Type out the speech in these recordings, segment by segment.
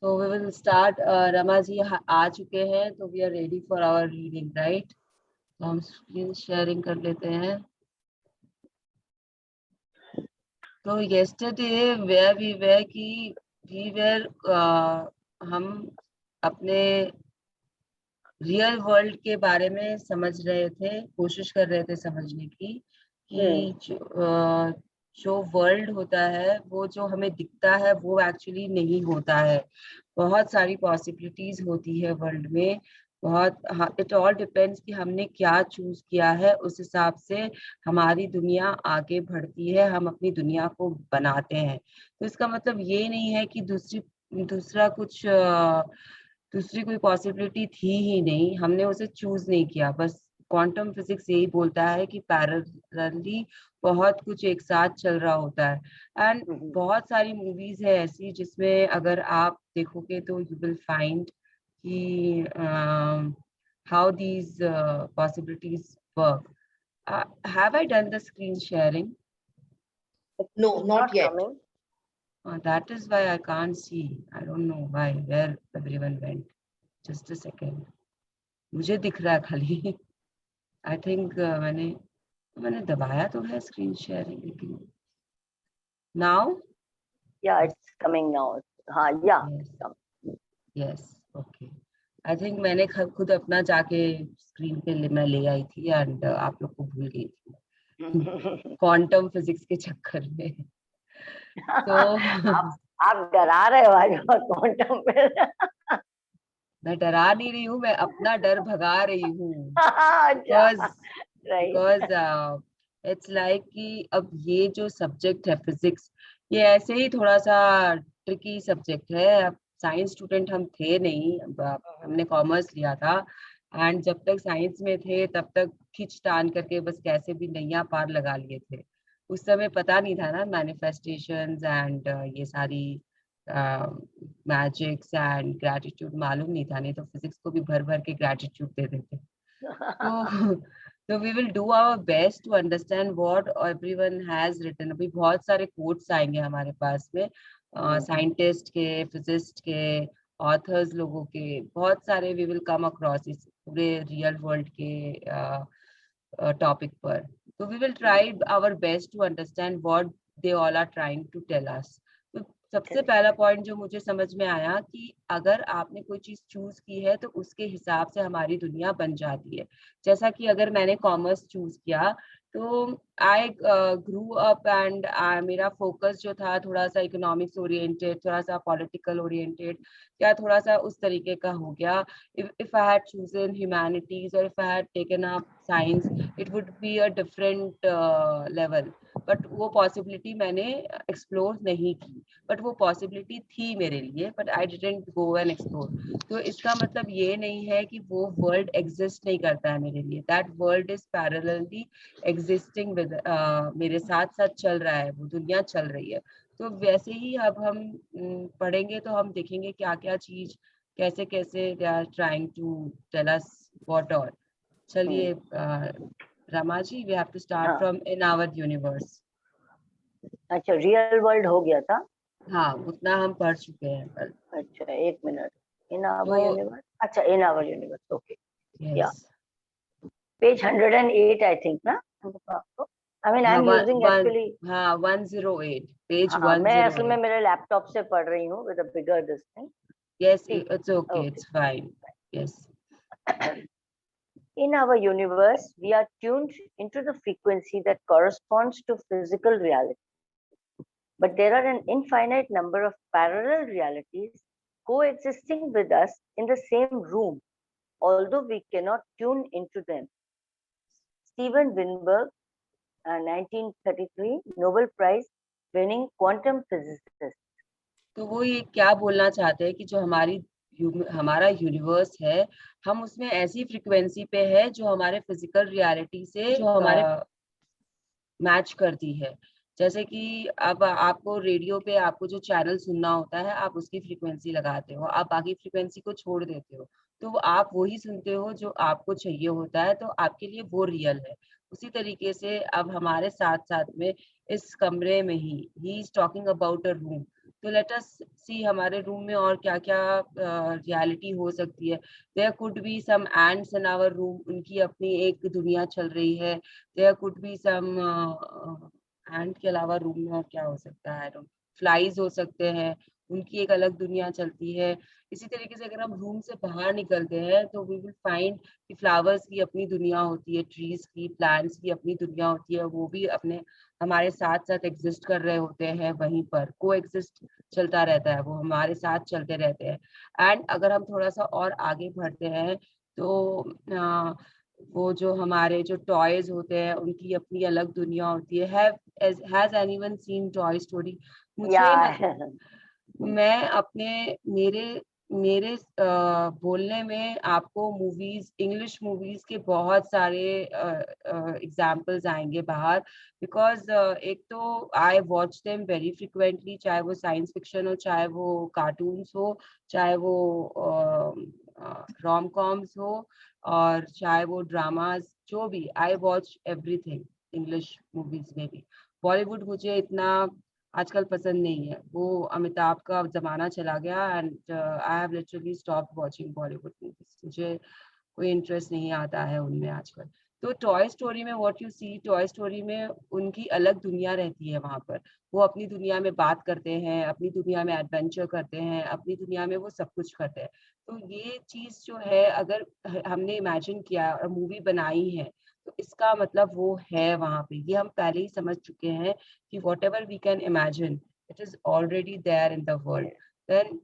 So we will start. Rama ji आ चुके हैं, तो we are ready for our reading, right? तो हम स्क्रीन शेयरिंग कर लेते हैं. तो yesterday where we were कि we were हम अपने रियल वर्ल्ड के बारे में समझ रहे थे, कोशिश कर रहे थे समझने की कि जो वर्ल्ड होता है वो जो हमें दिखता है वो एक्चुअली नहीं होता है. बहुत सारी पॉसिबिलिटीज होती है वर्ल्ड में. बहुत, इट ऑल डिपेंड्स कि हमने क्या चूज किया है, उस हिसाब से हमारी दुनिया आगे बढ़ती है, हम अपनी दुनिया को बनाते हैं. तो इसका मतलब ये नहीं है कि दूसरा कुछ दूसरी कोई पॉसिबिलिटी थी ही नहीं, हमने उसे चूज नहीं किया. बस क्वांटम फिजिक्स यही बोलता है कि पैरेलली बहुत कुछ एक साथ चल रहा होता है. एंड बहुत सारी मूवीज है ऐसी जिसमें अगर आप देखोगे तो यू विल फाइंड कि how these possibilities work. Have I done the screen sharing? No, not yet. That is why I can't see. I don't know why, where everyone went. Just a second. मुझे दिख रहा है खाली. I think मैंने दबाया तो है screen sharing, लेकिन now? Yeah, it's coming now. Yeah. Yes, okay. I think मैंने खुद अपना जाके स्क्रीन पे मैं ले आई थी एंड आप लोग को भूल गई थी क्वांटम फिजिक्स के चक्कर में. तो आप डरा रहे हो आज क्वांटम पे. मैं डरा नहीं रही हूँ, मैं अपना डर भगा रही हूँ. because it's like कि अब ये जो सब्जेक्ट है फिजिक्स, ये ऐसे ही थोड़ा सा ट्रिकी सब्जेक्ट है. अब साइंस स्टूडेंट हम थे नहीं, हमने कॉमर्स लिया था. एंड जब तक साइंस में थे तब तक खींच तान करके बस कैसे भी नैया पार लगा लिए थे. उस समय पता नहीं था ना मैनिफेस्टेशंस एंड ये सारी मैजिक्स एंड ग्रेटिट्यूड मालूम नहीं था. नहीं तो फिजिक्स को भी भर भर के ग्रेटिट्यूड दे देते. तो we will do our best to understand what everyone has written. अभी बहुत सारे कोट्स आएंगे हमारे पास में, साइंटिस्ट के, फिजिस्ट के, ऑथर्स लोगों के, बहुत सारे we will come across इस पूरे रियल वर्ल्ड के टॉपिक पर. तो we will try our best to understand what they all are trying to tell us. तो सबसे पहला पॉइंट जो मुझे समझ में आया कि अगर आपने कोई चीज चूज की है तो उसके हिसाब से हमारी दुनिया बन जाती है. जैसा कि अगर मैंने कॉमर्स चूज किया तो आई ग्रू अप एंड मेरा फोकस जो था थोड़ा सा इकोनॉमिक्स ओरिएंटेड, थोड़ा सा पॉलिटिकल ओरिएंटेड, या थोड़ा सा उस तरीके का हो गया. if I had chosen humanities or if I had taken up science, it would be a different level. But वो पॉसिबिलिटी मैंने एक्सप्लोर नहीं की. बट वो पॉसिबिलिटी थी मेरे लिए, but I didn't go and explore. तो इसका मतलब ये नहीं है कि वो वर्ल्ड एग्जिस्ट नहीं करता है मेरे लिए. That world is parallelly existing with, मेरे साथ साथ चल रहा है, वो दुनिया चल रही है. तो वैसे ही अब हम पढ़ेंगे तो हम देखेंगे क्या क्या चीज कैसे कैसे they are trying to tell us what all. चलिए Rama ji, we have to start from in our universe. अच्छा, रियल वर्ल्ड हो गया था. हाँ, उतना हम पढ़ चुके हैं कल. अच्छा, एक मिनट. In our universe. अच्छा, इन आवर यूनिवर्स. ओके. या पेज 108 आई थिंक ना. I mean, I'm using actually. हाँ, 108 पेज 108. मैं असल में मेरे लैपटॉप से पढ़ रही हूँ with a bigger this thing. Yes, it's okay. It's fine. Yes. In our universe, we are tuned into the frequency that corresponds to physical reality. But there are an infinite number of parallel realities coexisting with us in the same room, although we cannot tune into them. Steven Weinberg, 1933 Nobel Prize winning quantum physicist. तो वो ये क्या बोलना चाहते हैं कि जो हमारा यूनिवर्स है, हम उसमें ऐसी फ्रीक्वेंसी पे है जो हमारे फिजिकल रियलिटी से जो हमारे मैच करती है. जैसे कि अब आपको रेडियो पे आपको जो चैनल सुनना होता है, आप उसकी फ्रीक्वेंसी लगाते हो, आप बाकी फ्रीक्वेंसी को छोड़ देते हो, तो आप वही सुनते हो जो आपको चाहिए होता है, तो आपके लिए वो रियल है. उसी तरीके से अब हमारे साथ साथ में इस कमरे में he is talking about a room. तो लेट अस सी हमारे रूम में और क्या क्या रियलिटी हो सकती है। There could be some ends in our room, उनकी अपनी एक दुनिया चल रही है। There could be some end के अलावा रूम में और क्या हो सकता है, फ्लाइज हो सकते हैं, उनकी एक अलग दुनिया चलती है। इसी तरीके से अगर हम रूम से बाहर निकलते हैं तो वी विल फाइंड कि फ्लावर्स की अपनी दुनिया होती है, ट्रीज की, प्लांट्स की अपनी दुनिया होती है, वो भी अपने हमारे साथ साथ एग्जिस्ट कर रहे होते हैं, वहीं पर को एग्जिस्ट चलता रहता है, वो हमारे साथ चलते रहते हैं। एंड अगर हम थोड़ा सा और आगे बढ़ते हैं तो वो जो हमारे जो टॉयज होते हैं उनकी अपनी अलग दुनिया होती है। Has anyone seen toy story? मुझे ना, Yeah. मैं अपने मेरे मेरे बोलने में आपको मूवीज, इंग्लिश मूवीज के बहुत सारे एग्जाम्पल्स आएंगे बाहर, बिकॉज एक तो I watch them very frequently, चाहे वो साइंस फिक्शन हो, चाहे वो कार्टून्स हो, चाहे वो रोम कॉम्स हो, और चाहे वो ड्रामाज, जो भी, I watch everything English movies में भी। बॉलीवुड मुझे इतना आजकल पसंद नहीं है, वो अमिताभ का जमाना चला गया, and I have literally stop watching Bollywood movies. मुझे कोई इंटरेस्ट नहीं आता है उनमें आजकल। तो टॉय स्टोरी में what you see, toy story में उनकी अलग दुनिया रहती है, वहां पर वो अपनी दुनिया में बात करते हैं, अपनी दुनिया में एडवेंचर करते हैं, अपनी दुनिया में वो सब कुछ करते हैं। तो ये चीज जो है, अगर हमने इमेजिन किया और मूवी बनाई है, तो इसका मतलब वो है वहां पे, ये हम पहले ही समझ चुके हैं कि whatever we can imagine it is already there in the world. Then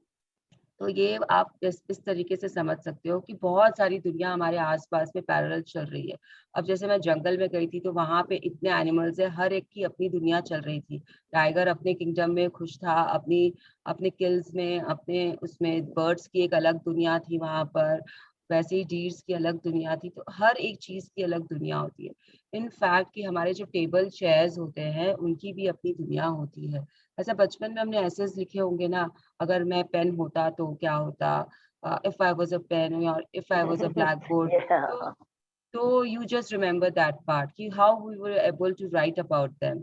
तो ये आप इस तरीके से समझ सकते हो कि बहुत सारी दुनिया हमारे आसपास में पैरेलल चल रही है। अब जैसे मैं जंगल में गई थी तो वहां पे इतने एनिमल्स है, हर एक की अपनी दुनिया चल रही थी। टाइगर अपने किंगडम में खुश था, अपनी अपने किल्स में, अपने उसमें बर्ड्स की एक अलग दुनिया थी वहां पर, वैसे ही डीर्स की अलग दुनिया थी। तो हर एक चीज की अलग दुनिया होती है। इनफैक्ट कि हमारे जो टेबल चेयर्स होते हैं उनकी भी अपनी दुनिया होती है। ऐसा बचपन में हमने ऐसे लिखे होंगे ना, अगर मैं पेन होता तो क्या होता, if I was a pen और if I was a black board. तो Yeah. तो you just remember that part कि how we were able to write about them,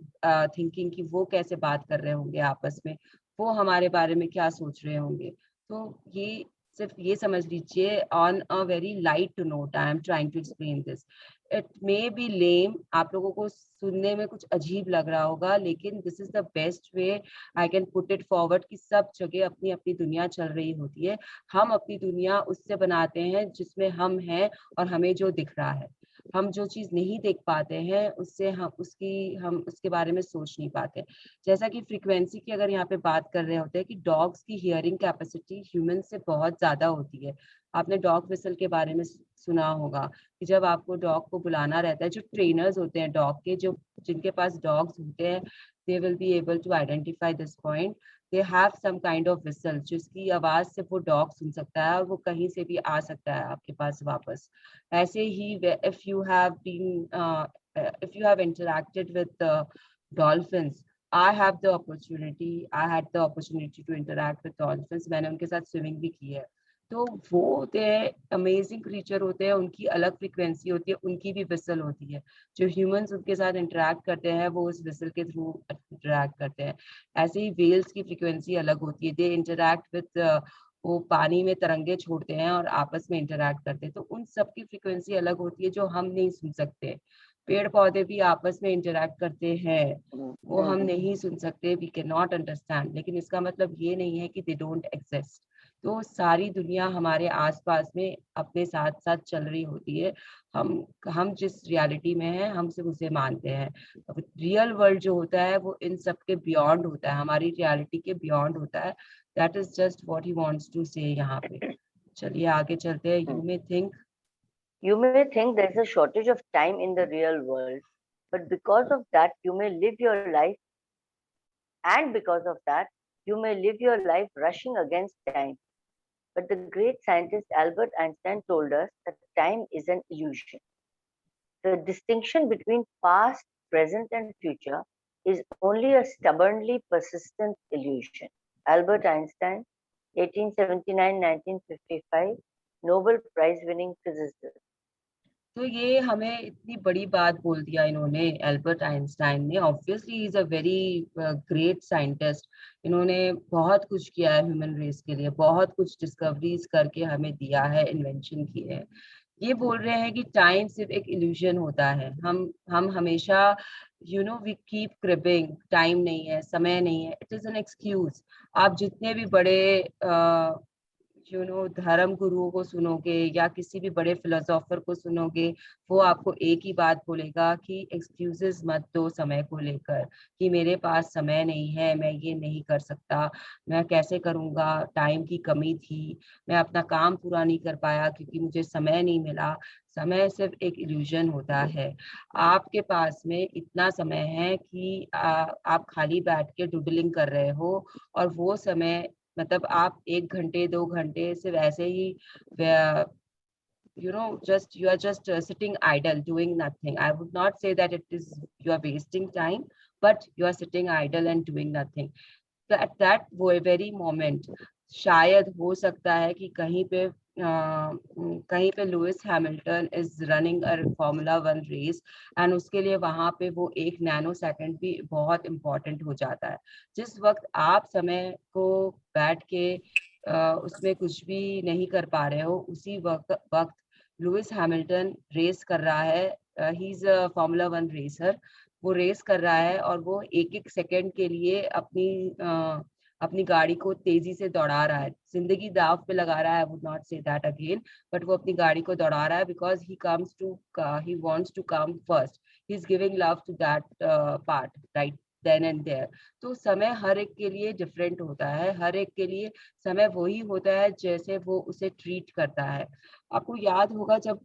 thinking कि वो कैसे बात कर रहे होंगे आपस में, वो हमारे बारे में क्या सोच रहे होंगे। तो ये सिर्फ ये समझ लीजिए, on a very light note I am trying to explain this. It may be lame, आप लोगों को सुनने में कुछ अजीब लग रहा होगा, लेकिन this is the best way I can put it forward कि सब जगह अपनी अपनी दुनिया चल रही होती है। हम अपनी दुनिया उससे बनाते हैं जिसमें हम हैं, और हमें जो दिख रहा है। हम जो चीज नहीं देख पाते हैं उससे हम उसके बारे में सोच नहीं पाते। जैसा कि फ्रीक्वेंसी की अगर यहाँ पे बात कर रहे होते हैं कि डॉग्स की हियरिंग कैपेसिटी ह्यूमन से बहुत ज्यादा होती है। आपने डॉग विसल के बारे में सुना होगा कि जब आपको डॉग को बुलाना रहता है, जो ट्रेनर्स होते हैं डॉग के, जो जिनके पास डॉग्स होते हैं, they will be able to identify this point. They have some kind of whistle जिसकी आवाज से वो डॉग सुन सकता है, और वो कहीं से भी आ सकता है आपके पास वापस। ऐसे ही if you have interacted with the dolphins, I had the opportunity to interact with dolphins, मैंने उनके साथ स्विमिंग भी की है। तो वो होते हैं अमेजिंग क्रीचर होते हैं, उनकी अलग फ्रीक्वेंसी होती है, उनकी भी विसल होती है। जो ह्यूमंस उनके साथ इंटरेक्ट करते हैं वो उस विसल के थ्रू इंटरेक्ट करते हैं। ऐसे ही वेल्स की फ्रीक्वेंसी अलग होती है, दे इंटरेक्ट विद, वो पानी में तरंगे छोड़ते हैं और आपस में इंटरेक्ट करते हैं। तो उन सब की फ्रीक्वेंसी अलग होती है जो हम नहीं सुन सकते। पेड़ पौधे भी आपस में इंटरेक्ट करते हैं, वो हम नहीं सुन सकते, वी कैन नॉट अंडरस्टैंड, लेकिन इसका मतलब ये नहीं है कि दे डोंट एग्जिस्ट। तो सारी दुनिया हमारे आसपास में अपने साथ साथ चल रही होती है। हम जिस रियलिटी में हैं हम सिर्फ उसे मानते हैं। अब रियल वर्ल्ड जो होता है वो इन सब के बियॉन्ड होता है, हमारी रियलिटी के बियॉन्ड होता है। That is just what he wants to say यहाँ पे। चलिए आगे चलते हैं। You may think, You may think there's a shortage of time in the real world, but because of that, you may live your life, and because of that, you may live your life rushing against time. But the great scientist Albert Einstein told us that time is an illusion. The distinction between past, present, and future is only a stubbornly persistent illusion. Albert Einstein, 1879-1955, Nobel Prize winning physicist. तो ये हमें इतनी बड़ी बात बोल दिया इन्होंने, Albert Einstein ने। Obviously is a very great scientist. इन्होंने बहुत कुछ किया है ह्यूमन रेस के लिए, बहुत कुछ डिस्कवरीज करके हमें दिया है, इन्वेंशन किए हैं। ये बोल रहे हैं कि टाइम सिर्फ एक इल्यूजन होता है। हम हमेशा वी कीप क्रिबिंग, टाइम नहीं है, समय नहीं है, इट इज एन एक्सक्यूज। आप जितने भी बड़े धर्म गुरुओं को सुनोगे या किसी भी बड़े फिलोसोफर को सुनोगे, वो आपको एक ही बात बोलेगा कि एक्सक्यूजेस मत दो समय को लेकर, कि मेरे पास समय नहीं है, मैं ये नहीं कर सकता, मैं कैसे करूंगा, टाइम की कमी थी, मैं अपना काम पूरा नहीं कर पाया क्योंकि मुझे समय नहीं मिला। समय सिर्फ एक इल्यूजन होता है। आपके पास में इतना समय है कि आप खाली बैठ के डुडलिंग कर रहे हो, और वो समय मतलब आप 1 घंटे 2 घंटे सिर्फ ऐसे ही just you are just sitting idle doing nothing. I would not say that it is you are wasting time, but you are sitting idle and doing nothing. So at that very moment, शायद हो सकता है कि कहीं पे Lewis Hamilton is running a Formula 1 रेस, and उसके लिए वहां पे वो 1 नैनो सेकंड भी बहुत इंपॉर्टेंट हो जाता है। जिस वक्त आप समय को बैठ के उसमें कुछ भी नहीं कर पा रहे हो, उसी वक्त लुइस हैमिल्टन रेस कर रहा है। He is a Formula 1 racer. वो रेस कर रहा है और वो एक एक सेकंड के लिए अपनी गाड़ी को तेजी से दौड़ा रहा है, जिंदगी दाव पे लगा रहा है। I would not say that again, but वो अपनी गाड़ी को दौड़ा रहा है because he wants to come first. He is giving love to that part right then and there. तो समय हर एक के लिए डिफरेंट होता है, हर एक के लिए समय वही होता है जैसे वो उसे ट्रीट करता है। आपको याद होगा जब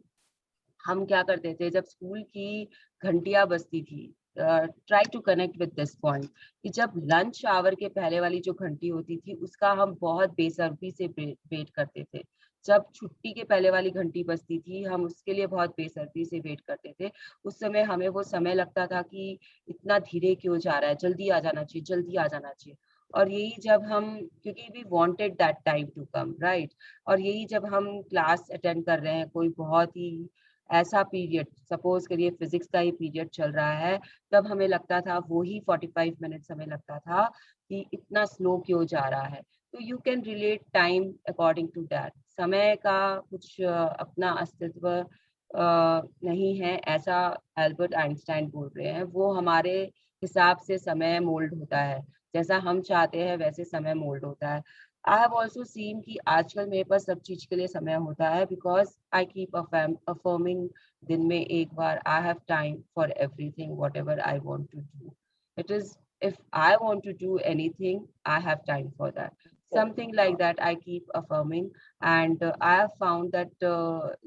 हम क्या करते थे, जब स्कूल की घंटियां बजती थी, try to connect with this point, कि जब लंच आवर के पहले वाली जो घंटी होती थी उसका हम बहुत बेसब्री से वेट करते थे। जब छुट्टी के पहले वाली घंटी बजती थी हम उसके लिए बहुत बेसब्री से वेट करते थे। उस समय हमें वो समय लगता था कि इतना धीरे क्यों जा रहा है, जल्दी आ जाना चाहिए, जल्दी आ जाना चाहिए। और यही जब हम, क्योंकि we wanted that time to come right, और यही जब हम क्लास अटेंड कर रहे हैं, कोई बहुत ही ऐसा पीरियड, सपोज करिए फिजिक्स का ही पीरियड चल रहा है, तब हमें लगता था वो ही 45 मिनट्स हमें लगता था कि इतना स्लो क्यों जा रहा है। तो you can relate time according to that. समय का कुछ अपना अस्तित्व नहीं है, ऐसा एल्बर्ट आइंस्टाइन बोल रहे हैं। वो हमारे हिसाब से समय मोल्ड होता है, जैसा हम चाहते हैं वैसे समय मोल्ड होता है। आई हैव ऑल्सो सीन कि आजकल मेरे पास सब चीज के लिए समय होता है, बिकॉज आई कीप अफर्मिंग दिन में एक बार, I have time for everything whatever I want to do. It is, if I want to do anything, I have time for that. Something like that I keep affirming, and I have found that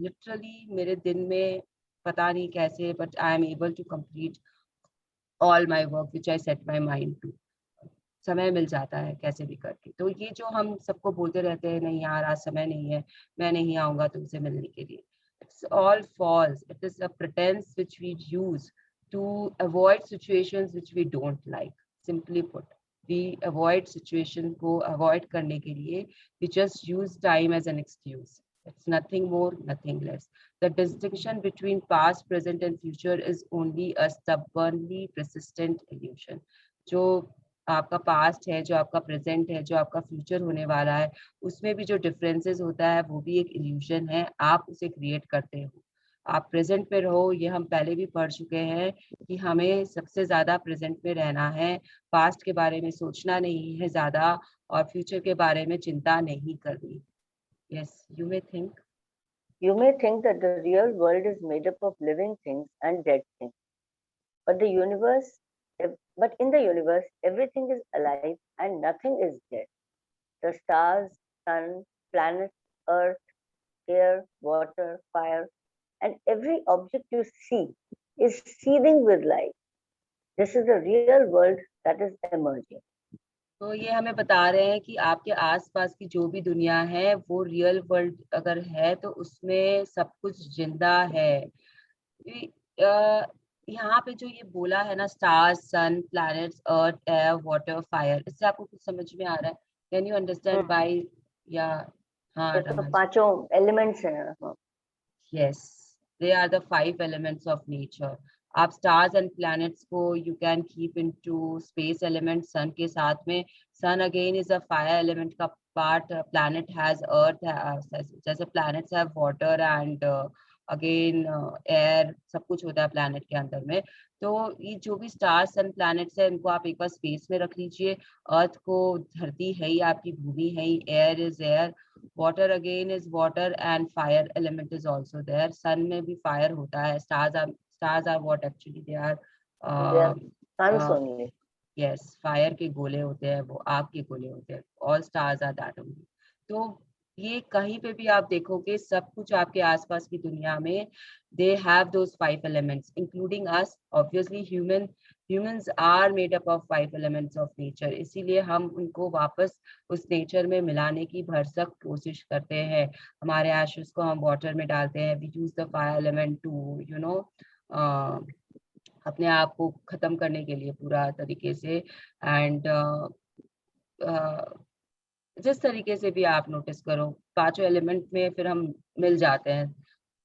literally मेरे दिन में पता नहीं कैसे, but I am able to complete all my work which I set my mind to. समय मिल जाता है कैसे भी करके। तो ये जो हम सबको बोलते रहते हैं, नहीं यार आज समय नहीं है, मैं नहीं आऊंगा तुमसे मिलने के लिए, it's all false. It is a pretence which we use to avoid situations which we don't like. Simply put, we avoid situation को अवॉइड करने के लिए we just use time as an excuse. It's nothing more, nothing less. The distinction between past, present, and future is only a stubbornly persistent illusion. जो आपका past है, जो आपका present है, जो आपका फ्यूचर होने वाला है, उसमें भी जो डिफरेंसेस होता है वो भी एक इल्यूजन है, आप उसे क्रिएट करते हो। आप प्रेजेंट में रहो, ये हम पहले भी पढ़ चुके हैं कि हमें सबसे ज्यादा प्रेजेंट में रहना है, पास्ट के बारे में सोचना नहीं है ज्यादा, और फ्यूचर के बारे में चिंता नहीं करनी। Yes, you may think. You may think that the real world is made up of living things and dead things, but but in the universe, everything is alive and nothing is dead. The stars, sun, planets, earth, air, water, fire, and every object you see is seething with life. This is the real world that is emerging. तो ये हमें बता रहे हैं कि आपके आसपास की जो भी दुनिया है वो रियल वर्ल्ड अगर है तो उसमें सब कुछ जिंदा है। यहाँ पे जो ये बोला है ना, स्टार्स, सन, प्लैनेट्स, अर्थ, एयर, वाटर, फायर, इससे आपको कुछ समझ में आ रहा है? Can you understand by? या हाँ ये तो रमा जी। पांचों एलिमेंट्स हैं। Yes, They are the 5 elements of nature. आप stars and planets को you can keep into space elements. sun के साथ में, sun again is a fire element का part. Planet has earth, जैसे planets have water and again air, सब कुछ होता है प्लैनेट के अंदर में. तो ये जो भी स्टार्स एंड प्लैनेट्स है, इनको आप एक बार स्पेस में रख लीजिए. अर्थ को धरती है ही, आपकी भूमि है ही, air is air, water again is water and fire element is also there. Sun में भी फायर होता है. Stars are what actually they are suns only. Yes, fire के गोले होते हैं, वो आग के गोले होते हैं. All stars are that only. तो ये कहीं पे भी आप देखोगे, सब कुछ आपके आसपास की दुनिया में they have those 5 elements including us. Obviously humans are made up of 5 elements of nature. इसीलिए हम उनको वापस उस नेचर में मिलाने की भरसक कोशिश करते हैं. हमारे एशेस को हम वाटर में डालते हैं. We use the fire element to अपने आप को खत्म करने के लिए पूरा तरीके से. एंड जिस तरीके से भी आप नोटिस करो, 5 एलिमेंट में फिर हम मिल जाते हैं,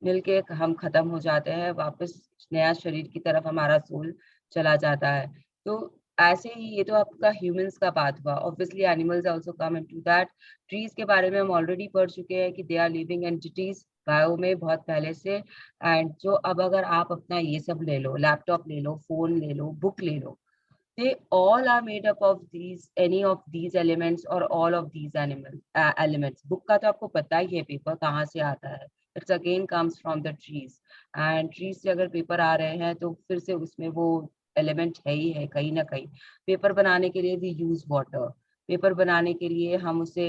मिलके हम खत्म हो जाते हैं. वापस नया शरीर की तरफ हमारा सोल चला जाता है. तो ऐसे ही ये तो आपका ह्यूमंस का बात हुआ. Obviously animals also come into that. Trees के बारे में हम ऑलरेडी पढ़ चुके हैं कि they are living entities bio में बहुत पहले से. एंड जो अब अगर आप अपना ये सब ले लो, लैपटॉप ले लो, फोन ले लो, बुक ले लो, they all are made up of any of these elements or all of these elements. Book का तो आपको पता ही है पेपर कहाँ से आता है. It's again comes from the trees. And trees से अगर पेपर आ रहे हैं तो फिर से उसमें वो एलिमेंट है ही है कहीं ना कहीं. पेपर बनाने के लिए we use water. पेपर बनाने के लिए हम उसे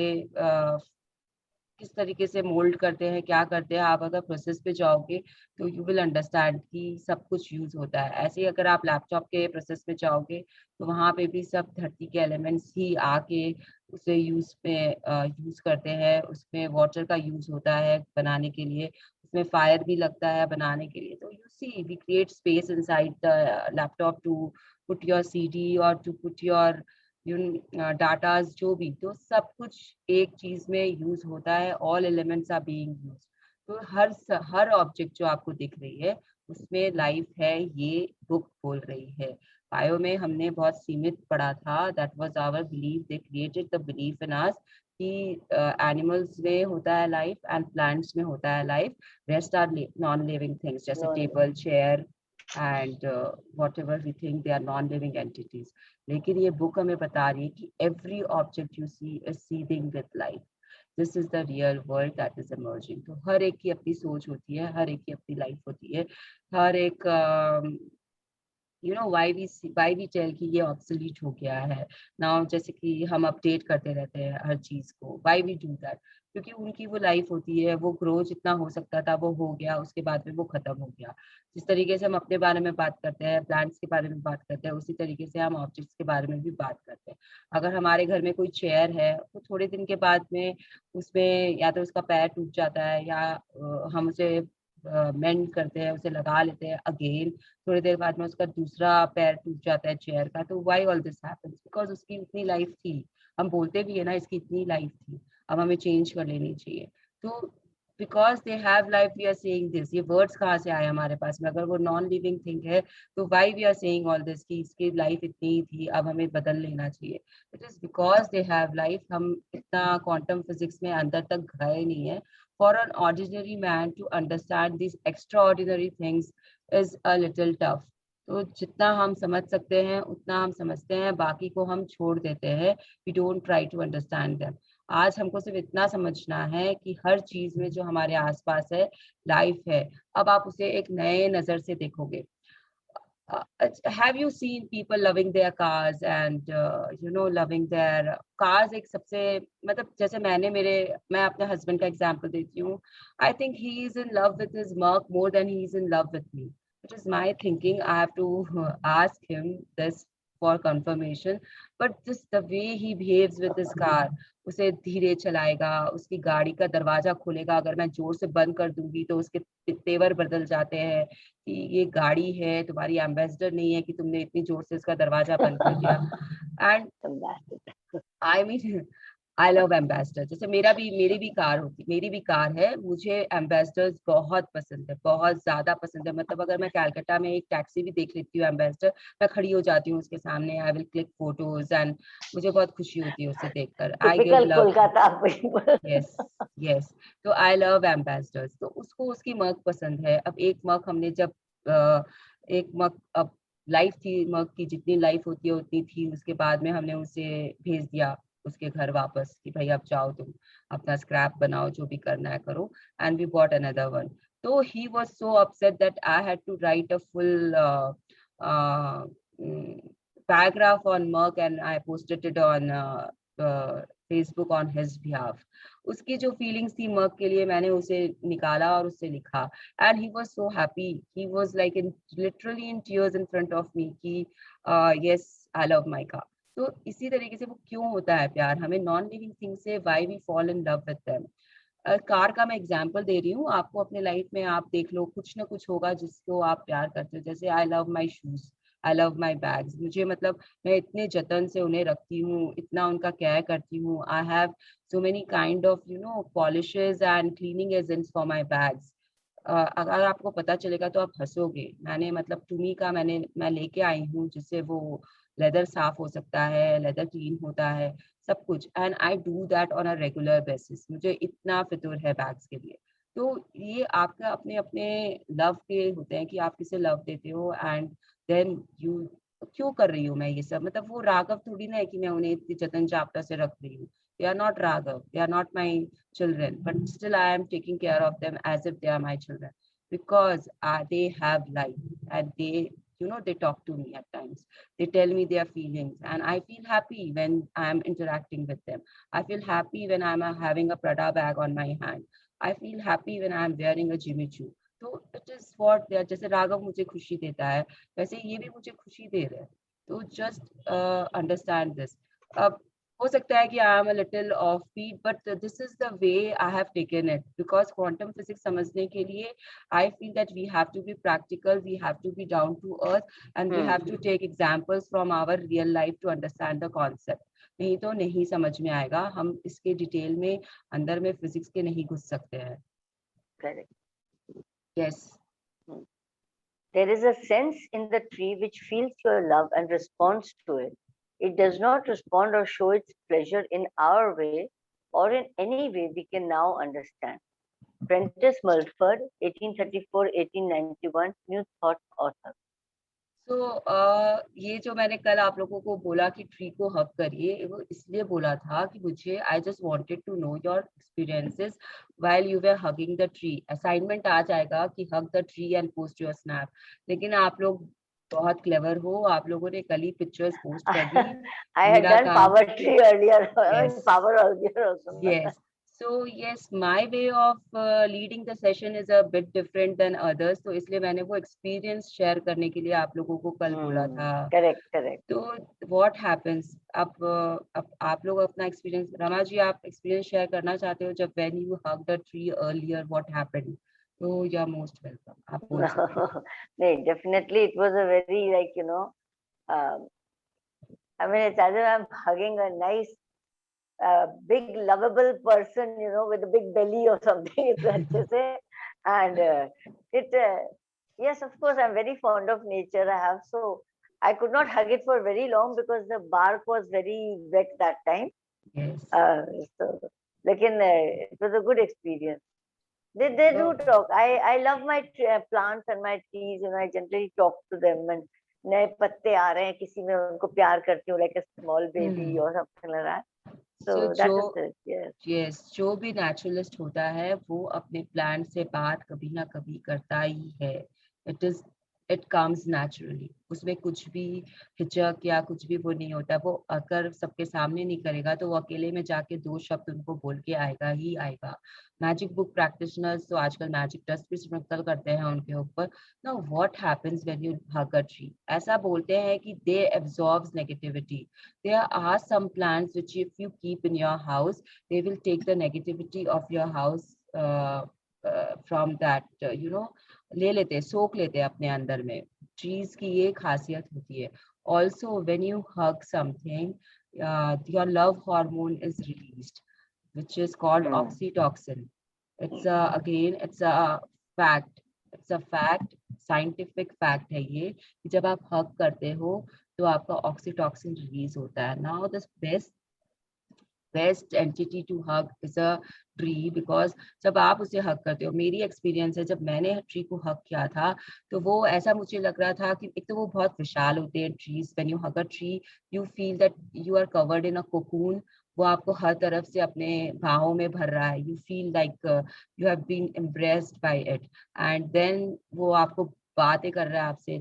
किस तरीके से मोल्ड करते हैं, क्या करते हैं, आप अगर प्रोसेस पे जाओगे तो यू विल अंडरस्टैंड कि सब कुछ यूज होता है. ऐसे ही अगर आप लैपटॉप के प्रोसेस पे जाओगे तो वहाँ पे भी सब धरती के एलिमेंट्स ही आके उसे यूज करते हैं. उसमें वाटर का यूज होता है बनाने के लिए, उसमें फायर भी लगता है बनाने के लिए. तो you see we create space inside the laptop to put your CD और टू पुट योर डाटाज, जो भी. तो सब कुछ एक चीज में यूज होता है. All elements are being used. तो हर ऑब्जेक्ट जो आपको दिख रही है उसमें लाइफ है, ये बुक बोल रही है. बायो में हमने बहुत सीमित पढ़ा था. That was our belief. They created the belief in us कि एनिमल्स में होता है लाइफ एंड प्लांट्स में होता है life. Rest are non living things, जैसे table, chair and whatever we think they are non-living entities. लेकिन ये बुक हमें बता रही है कि every object you see is seething with life. This is the real world that is emerging. तो हर एक की अपनी सोच होती है, हर एक की अपनी लाइफ होती है, हर एक why we tell कि ये obsolete हो गया है now. जैसे कि हम अपडेट करते रहते हैं हर चीज को. why we do that? क्योंकि उनकी वो लाइफ होती है, वो ग्रो जितना हो सकता था वो हो गया, उसके बाद में वो खत्म हो गया. जिस तरीके से हम अपने बारे में बात करते हैं, प्लांट्स के बारे में बात करते हैं, उसी तरीके से हम ऑब्जेक्ट्स के बारे में भी बात करते हैं. अगर हमारे घर में कोई चेयर है तो थोड़े दिन के बाद में उसमें या तो उसका पैर टूट जाता है या हम उसे मेंड करते हैं, उसे लगा लेते हैं अगेन. थोड़ी देर बाद में उसका दूसरा पैर टूट जाता है चेयर का. तो why all this happens? Because उसकी उतनी लाइफ थी. हम बोलते भी है ना, इसकी इतनी लाइफ थी, अब हमें चेंज कर लेनी चाहिए. तो because they have life we are saying this. ये वर्ड्स कहाँ से आए हमारे पास में? अगर वो नॉन लिविंग थिंग है तो why we are saying all this कि इसकी लाइफ इतनी ही थी, अब हमें बदल लेना चाहिए. It is because they have life. हम इतना क्वांटम फिजिक्स में अंदर तक गए नहीं है. For an ordinary man to understand these extraordinary things is a little tough. तो जितना हम समझ सकते हैं उतना हम समझते हैं, बाकी को हम छोड़ देते हैं. We don't try to understand them. आज हमको सिर्फ इतना समझना है कि हर चीज में जो हमारे आसपास है लाइफ है. अब आप उसे एक नए नजर से देखोगे. Have you seen people loving their cars and loving their cars? एक सबसे मतलब जैसे मैं अपने हस्बैंड का एग्जांपल देती हूँ. I think he is in love with his Merc more than he is in love with me. It is my thinking. I have to ask him this for confirmation. But just the way he behaves with his car, उसे धीरे चलाएगा, उसकी गाड़ी का दरवाजा खोलेगा, अगर मैं जोर से बंद कर दूंगी तो उसके तेवर बदल जाते हैं कि ये गाड़ी है, तुम्हारी एम्बेसडर नहीं है कि तुमने इतनी जोर से इसका दरवाजा बंद कर दिया. And I mean I love ambassador. जैसे मेरी भी कार है, मुझे एम्बेसडर्स बहुत पसंद है, बहुत ज्यादा पसंद है। मतलब अगर मैं कलकत्ता में एक टैक्सी भी देख लेती हूँ एम्बेसडर, मैं खड़ी हो जाती हूँ उसके सामने, I will click photos and मुझे बहुत खुशी होती है उसे देखकर। I give typical love. Kolkata people. Yes, yes. तो आई लव एम्बेसडर्स। तो उसको उसकी मग पसंद है। अब एक मग हमने जब एक मग, अब लाइफ थी मग की, जितनी लाइफ होती है उतनी थी, उसके बाद में हमने उसे भेज दिया उसके घर वापस कि भाई अब जाओ तुम अपना स्क्रैप बनाओ, जो भी करना है करो। And we bought another one. तो he was so upset that I had to write a full paragraph on Merck and I posted it on Facebook on his behalf. उसकी जो फीलिंग्स थी मर्क के लिए मैंने उसे निकाला और उससे लिखा। And he was so happy, he was like in literally in tears in front of me कि yes I love my car. तो इसी तरीके से वो क्यों होता है प्यार हमें नॉन लिविंग थिंग से, why we fall in love with them. Car का मैं एग्जांपल दे रही हूँ आपको, अपने लाइफ में आप देख लो कुछ ना कुछ होगा जिसको आप प्यार करते हो। जैसे I love my shoes, I love my bags. मुझे मतलब मैं इतने जतन से उन्हें रखती हूँ, इतना उनका केयर करती हूँ। I have so many kind of polishes and cleaning agents for my bags. अगर आपको पता चलेगा तो आप हंसोगे। मैंने मतलब टूमी का मैं लेके आई हूँ जिससे वो लेदर साफ हो सकता है, लेदर क्लीन होता है, सब कुछ। And I do that on a regular basis. मुझे इतना फितूर है बैग्स के लिए। तो ये आपका अपने अपने लव के होते हैं कि आप किसे लव देते हो एंड देन यू क्यों कर रही हूँ मैं ये सब। मतलब वो राघव थोड़ी ना है कि मैं उन्हें इतनी जतन जापटा से रख रही हूँ। They are not Raghav, they are not my children, but still I am taking care of them as if they are my children because they have life and they talk to me at times. They tell me their feelings and I feel happy when I am interacting with them. I feel happy when I am having a Prada bag on my hand. I feel happy when I am wearing a Jimmy Choo. तो it is what they are. जैसे राघव मुझे खुशी देता है वैसे ये भी मुझे खुशी दे रहे हैं। तो just understand this. अब हो सकता है कि I am a little off beat but this is the way I have taken it because quantum physics समझने के लिए I feel that we have to be practical, we have to be down to earth and we have to take examples from our real life to understand the concept. नहीं तो नहीं समझ में आएगा, हम इसके डिटेल में अंदर में फिजिक्स के नहीं घुस सकते हैं। Correct. Yes. There is a sense in the tree which feels your love and responds to it. It does not respond or show its pleasure in our way or in any way we can now understand. Prentice Mulford, 1834-1891, New Thought author. तो ये जो मैंने कल आप लोगों को बोला कि ट्री को हग करिए, वो इसलिए बोला था कि मुझे I just wanted to know your experiences while you were hugging the tree. Assignment आ जाएगा कि hug the tree and post your snap, लेकिन आप लोग बहुत क्लेवर हो, आप लोगों ने कल ही पिक्चर्स पोस्ट कर दी। I had मेरा done काम power tree earlier, yes power earlier also. yes. So yes, my way of leading the session is a bit different than others. तो इसलिए मैंने वो experience share करने के लिए आप लोगों को कल बोला था। Correct, correct. तो what happens, अब आप लोग अपना experience, रमा जी आप experience share करना चाहते हो जब when you hugged the tree earlier what happened? तो you are most welcome, आप बोल सकते हो। No, definitely it was a very um, I mean it's as if I'm hugging a nice big lovable person, with a big belly or something. It's अच्छे से, and yes, of course, I'm very fond of nature. I could not hug it for very long because the bark was very wet that time. Yes. So, लेकिन it was a good experience. They do talk. I love my plants and my trees. I generally talk to them and नए पत्ते आ रहे हैं किसी में उनको प्यार करती हूँ like a small baby or something like that. So that is it. Yes. Yes, जो भी नेचुरलिस्ट होता है वो अपने प्लांट से बात कभी ना कभी करता ही है। इट कम्स नेचुरली, उसमें कुछ भी हिचक या कुछ भी वो नहीं होता। वो अगर सबके सामने नहीं करेगा तो वो अकेले में जाके 2 शब्द उनको बोल के आएगा ही आएगा। मैजिक बुक प्रैक्टिशनर्स तो आजकल मैजिक डस्ट भी स्प्रिंकल करते हैं उनके ऊपर। Now what happens when you hug a tree? ऐसा बोलते हैं कि they absorbs negativity. There are some plants which if you keep in your house, they will take the negativity of your house from that, ले लेते हैं, सोख लेते हैं अपने अंदर में। Trees की ये खासियत होती है। Also, when you hug something, your love hormone is released, which is called oxytocin. It's a fact. It's a fact, scientific fact है ये, कि जब आप हग करते हो तो आपका ऑक्सीटॉक्सिन रिलीज होता है. Now the best entity to hug is a tree, because जब आप उसे हग करते हो, मेरी एक्सपीरियंस है, जब मैंने ट्री को हग किया था तो वो ऐसा मुझे लग रहा था कि एक तो वो बहुत विशाल होते हैं trees. When you hug a tree you feel that you are covered in a cocoon. वो आपको हर तरफ से अपने बाहों में भर रहा है. You feel like you have been impressed by it. And then वो आपको बातें कर रहा है आपसे,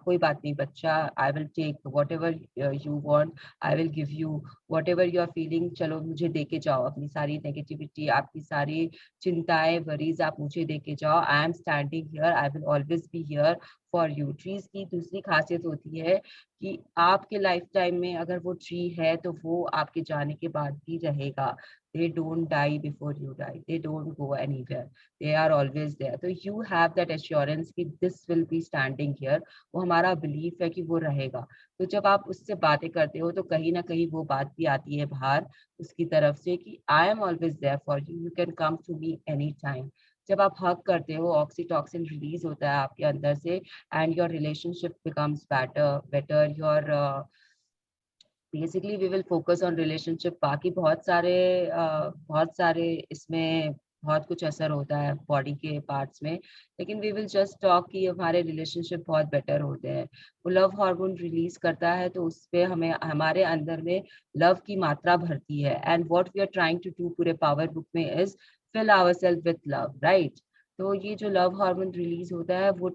कोई बात नहीं बच्चा, I will take whatever you want, I will give you whatever you are feeling. चलो मुझे दे के जाओ अपनी सारी नेगेटिविटी, आपकी सारी चिंताएं, वरीज आप मुझे दे के जाओ. I am standing here, I will always be here for you. Trees की दूसरी खासियत होती है कि आपके लाइफ टाइम में अगर वो ट्री है तो वो आपके जाने के बाद भी रहेगा. they don't die before you die, they don't go anywhere, they are always there. तो you have that assurance कि this will be standing here. वो हमारा belief है कि वो रहेगा. तो जब आप उससे बातें करते हो तो कहीं ना कहीं वो बात भी आती है बाहर उसकी तरफ से कि I am always there for you, you can come to me anytime. जब आप हग करते हो ऑक्सीटॉक्सिन रिलीज होता है आपके अंदर से, and your relationship becomes better. Your basically we will focus on relationship. बाकी बहुत सारे इसमें बहुत कुछ असर होता है बॉडी के पार्ट्स में, लेकिन वी विल जस्ट टॉक कि हमारे रिलेशनशिप बहुत बेटर होते हैं. वो लव हार्मोन रिलीज करता है तो उस पे हमें हमारे अंदर में लव की मात्रा भरती है. And what we are trying to do पूरे पावर बुक में is fill ourself with love, right. तो ये जो लव हार्मोन रिलीज होता है वो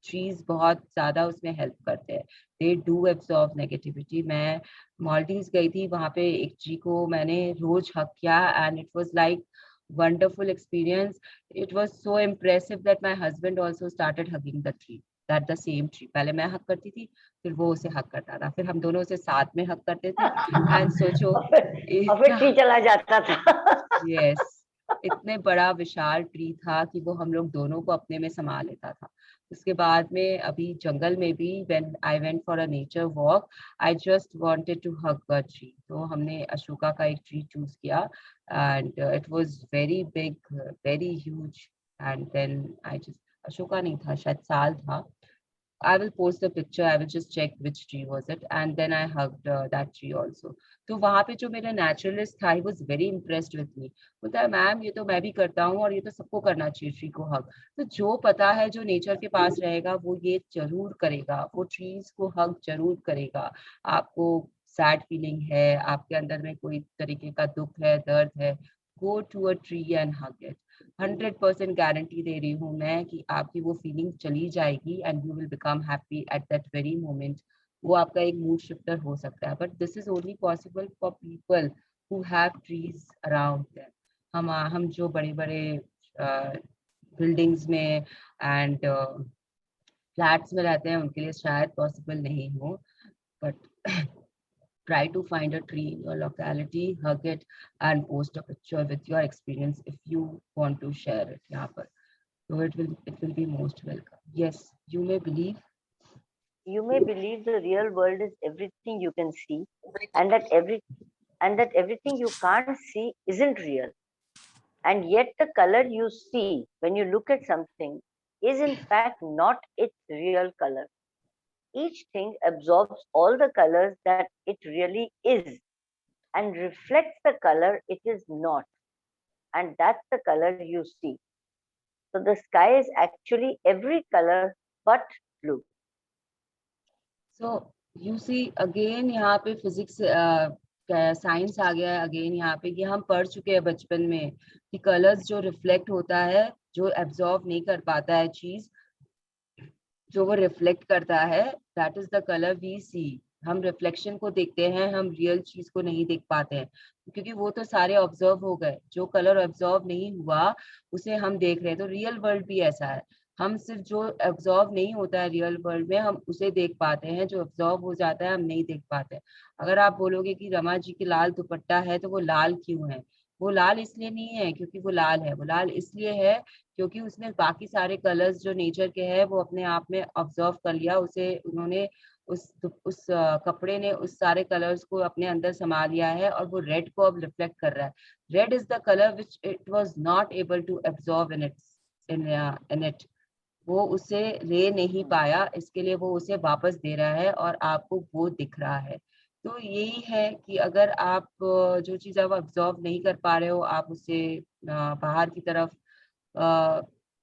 ट्रीज बहुत ज्यादा उसमें हेल्प करते हैं. They do absorb negativity. मैं मालदीव्स गई थी, वहां पे एक ट्री को मैंने रोज हक किया and it was like wonderful experience. It was so impressive that my husband also started hugging the tree, that the same tree. पहले मैं हक करती थी, फिर वो उसे हक करता था, फिर हम दोनों उसे साथ में हक करते थे. एंड सोचो और फिर ट्री चला जाता था. यस, इतने बड़ा विशाल ट्री था कि वो हम लोग दोनों को अपने में समा लेता था. उसके बाद में अभी जंगल में भी when I went for a nature walk, I just wanted to hug a tree. तो हमने अशोका का एक ट्री चूज किया and it was very big, very huge. And then I just, Ashoka नहीं था, शायद साल था. I will post the picture. I will just check which tree was it, and then I hugged that tree also. तो वहाँ पे जो मेरा naturalist था, he was very impressed with me. बोलता है मैम ये तो मैं भी करता हूँ और ये तो सबको करना चाहिए ट्री को हग. तो जो पता है, जो नेचर के पास रहेगा वो ये जरूर करेगा, वो ट्रीज को हग जरूर करेगा. आपको सैड फीलिंग है, आपके अंदर में कोई तरीके का दुख है, दर्द है, go to a tree and hug it. 100% guarantee दे रही हूँ मैं कि आपकी वो फीलिंग चली जाएगी and you will become happy at that very moment. वो आपका एक मूड शिफ्टर हो सकता है, but this is only possible for people who have trees around them. हम जो बड़े बड़े बिल्डिंग्स में एंड फ्लैट्स में रहते हैं उनके लिए शायद पॉसिबल नहीं हो, but try to find a tree in your locality, hug it and post a picture with your experience if you want to share it यहाँ पर. So it will be most welcome. Yes, you may believe. You may believe the real world is everything you can see, and that everything you can't see isn't real. And yet the color you see when you look at something is in fact not its real color. Each thing absorbs all the colors that it really is and reflects the color it is not. And that's the color you see. So the sky is actually every color but blue. So you see again यहाँ पे physics science आ गया है again यहाँ पे. कि हम पढ़ चुके हैं बचपन में कि कलर्स जो रिफ्लेक्ट होता है, जो एब्जॉर्ब नहीं कर पाता है चीज, जो वो रिफ्लेक्ट करता है, that is the colour we see. हम रिफ्लेक्शन को देखते हैं, हम रियल चीज को नहीं देख पाते हैं, क्योंकि वो तो सारे ऑब्जर्व हो गए. जो कलर ऑब्जर्व नहीं हुआ उसे हम देख रहे हैं. तो रियल वर्ल्ड भी ऐसा है, हम सिर्फ जो ऑब्जर्व नहीं होता है रियल वर्ल्ड में हम उसे देख पाते हैं, जो ऑब्जर्व हो जाता है हम नहीं देख पाते. अगर आप बोलोगे कि रमा जी की लाल दुपट्टा है तो वो लाल क्यों है, वो लाल इसलिए नहीं है क्योंकि वो लाल है, वो लाल इसलिए है क्योंकि उसने बाकी सारे कलर्स जो नेचर के हैं वो अपने आप में ऑब्जर्व कर लिया, उसे उन्होंने उस कपड़े ने उस सारे कलर्स को अपने अंदर समा लिया है और वो रेड को अब रिफ्लेक्ट कर रहा है. Red is the colour which it was not able to absorb in it. वो उसे ले नहीं पाया, इसके लिए वो उसे वापस दे रहा है और आपको वो दिख रहा है. तो यही है कि अगर आप जो चीज़ आप ऑब्जर्व नहीं कर पा रहे हो, आप उसे बाहर की तरफ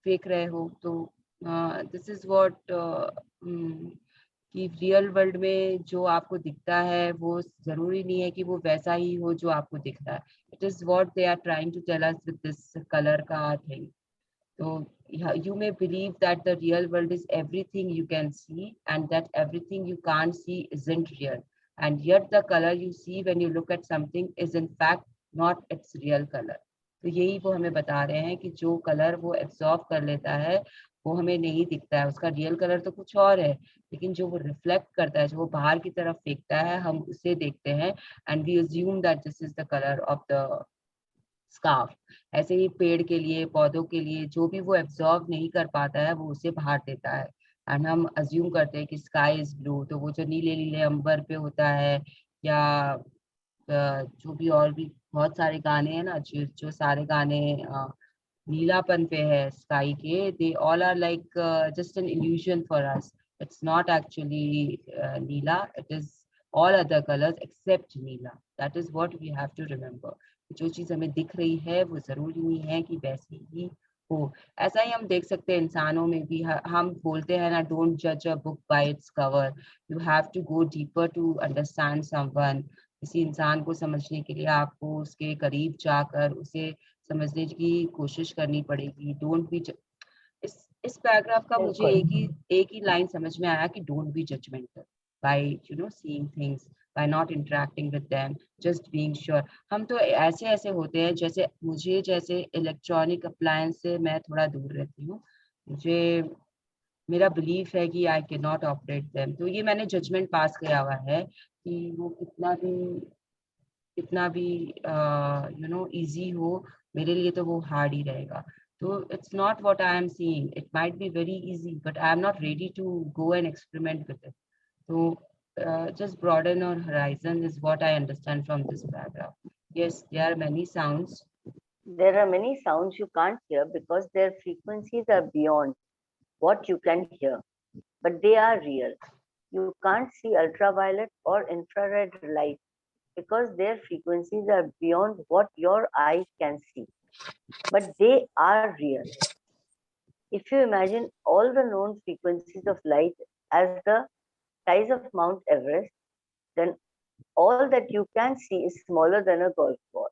फेंक रहे हो. तो दिस इज व्हाट कि रियल वर्ल्ड में जो आपको दिखता है वो जरूरी नहीं है कि वो वैसा ही हो जो आपको दिख रहा है. It is what they are trying to tell us with this colour का thing. So you may believe that the real world is everything you can see and that everything you can't see isn't real. And yet the color you see when you look at something is in fact not its real color. तो यही वो हमें बता रहे हैं कि जो colour वो एब्जॉर्ब कर लेता है वो हमें नहीं दिखता है, उसका रियल कलर तो कुछ और है, लेकिन जो वो रिफ्लेक्ट करता है, जो वो बाहर की तरफ फेंकता है, हम उसे देखते हैं and we assume that this is the colour of the scarf. ऐसे ही पेड़ के लिए, पौधों के लिए जो भी वो एब्जॉर्ब नहीं कर पाता है वो उसे बाहर देता है. एंड हम अज्यूम करते हैं कि स्काई इज ब्लू, तो वो जो नीले नीले अंबर पे होता है, या जो भी और भी बहुत सारे गाने हैं ना, जो जो सारे गाने नीलापन पे है स्काई के, they all are like just an illusion for us. It's not actually नीला, it is all other colors except नीला. That is what we have to remember. जो चीज हमें दिख रही है वो जरूरी नहीं है कि वैसी ही हो. ऐसा ही हम देख सकते हैं इंसानों में भी. हम बोलते हैं ना, डोंट जज a book by its cover, you have to go deeper to understand someone. किसी इंसान को समझने के लिए आपको उसके करीब जाकर उसे समझने की कोशिश करनी पड़ेगी. डोंट बी इस पैराग्राफ का मुझे बिल्कुल. एक ही लाइन समझ में आया कि don't be judgmental by seeing things, by not interacting with them, just being sure. हम तो ऐसे होते हैं, जैसे इलेक्ट्रॉनिक अप्लायंस से मैं थोड़ा दूर रहती हूँ. मुझे मेरा बिलीफ है कि I can not operate them. तो ये मैंने जजमेंट पास किया हुआ है कि वो कितना भी इजी हो, मेरे लिए तो वो हार्ड ही रहेगा. तो it's not what I am seeing. It might be very easy but I am not ready to go and experiment with it. So just broaden our horizon is what I understand from this paragraph. Yes, there are many sounds. There are many sounds you can't hear because their frequencies are beyond what you can hear, but they are real. You can't see ultraviolet or infrared light because their frequencies are beyond what your eye can see, but they are real. If you imagine all the known frequencies of light as the size of Mount Everest, then all that you can see is smaller than a golf ball.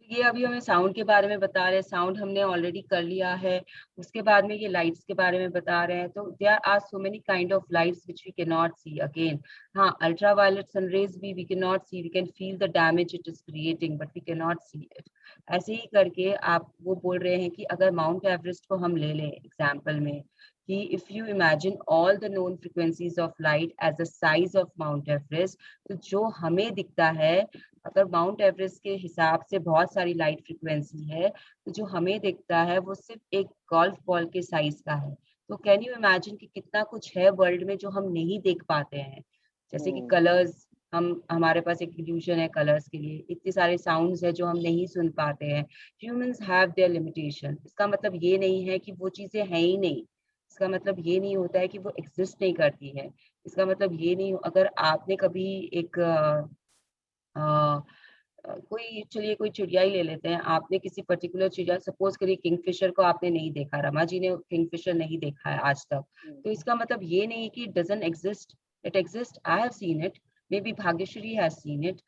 ये अभी हमें sound के बारे में बता रहे हैं. Sound हमने ऑलरेडी कर लिया है. उसके बाद में ये लाइट्स के बारे में बता रहे हैं. तो there are so many kind of lights which we can not see again. हाँ, अल्ट्रावायलेट सनरेज भी we can not see. We can feel the damage it is creating but we can not see it. ऐसे ही करके आप वो बोल रहे हैं कि अगर माउंट एवरेस्ट को हम ले लें एग्जाम्पल में, कि if you imagine all the known frequencies of light as the size of Mount Everest, तो जो हमें दिखता है, अगर माउंट एवरेस्ट के हिसाब से बहुत सारी लाइट फ्रिक्वेंसी है, तो जो हमें दिखता है वो सिर्फ एक गोल्फ बॉल के साइज का है. तो कैन यू इमेजिन कि कितना कुछ है वर्ल्ड में जो हम नहीं देख पाते हैं. जैसे कि कलर्स, हमारे पास एक इल्यूजन है कलर्स के लिए. इतने सारे साउंड्स है जो हम नहीं सुन पाते हैं. Humans have their limitation. इसका मतलब ये नहीं है कि वो चीजें हैं ही नहीं. इसका मतलब ये नहीं होता है कि वो एग्जिस्ट नहीं करती है. इसका मतलब ये नहीं, अगर आपने कभी एक चलिए कोई चिड़िया ही ले लेते हैं. आपने किसी पर्टिकुलर चिड़िया, सपोज करिए किंगफिशर को आपने नहीं देखा, रमा जी ने किंगफिशर नहीं देखा है आज तक, तो इसका मतलब ये नहीं कि it doesn't exist. It exist. I have seen it. May B Bhagyashree has seen it.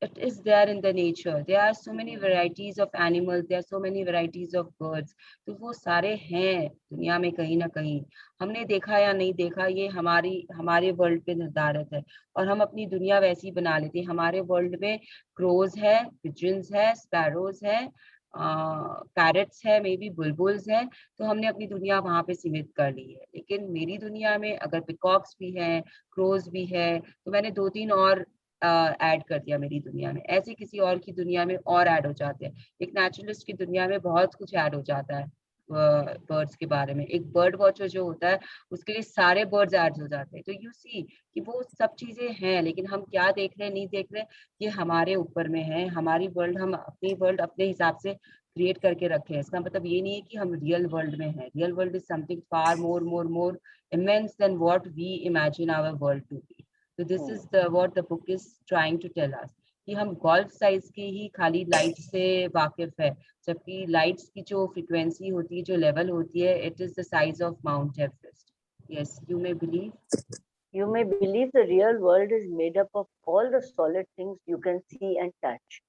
It is there in the nature. There are so many varieties of animals. There are so many varieties of birds. तो वो सारे हैं दुनिया में कहीं ना कहीं. हमने देखा या नहीं देखा, ये हमारे वर्ल्ड पे निर्धारित है. और हम अपनी दुनिया वैसी ही बना लेते हैं. हमारे वर्ल्ड में क्रोज है, पिजन्स है, स्पैरोज है, पैरट्स है, मे बी बुलबुल्स है. तो हमने अपनी दुनिया वहां पे सीमित कर ली है. लेकिन मेरी दुनिया में अगर पिकॉक्स भी है, क्रोज भी है, तो मैंने 2-3 और ऐड कर दिया मेरी दुनिया में. ऐसे किसी और की दुनिया में और ऐड हो जाते हैं. एक नेचुरलिस्ट की दुनिया में बहुत कुछ ऐड हो जाता है. बर्ड्स के बारे में। एक बर्ड वॉचर जो होता है उसके लिए सारे बर्ड्स ऐड हो जाते हैं। तो यू सी कि वो सब चीजें हैं, लेकिन हम क्या देख रहे हैं नहीं देख रहे, ये हमारे ऊपर में है। हमारी वर्ल्ड, हम अपनी वर्ल्ड अपने हिसाब से क्रिएट करके रखे हैं। इसका मतलब ये नहीं है कि हम रियल वर्ल्ड में हैं। Real world is something far more more more immense than what we imagine our world to be. So this is what the book is trying to tell us, कि हम गोल्फ साइज की ही खाली light से वाकिफ है, जबकि lights की जो फ्रीक्वेंसी होती है, जो लेवल होती है, it is the size of Mount Everest. Yes, you may believe. You may believe the real world is made up of all the solid things you can see and touch,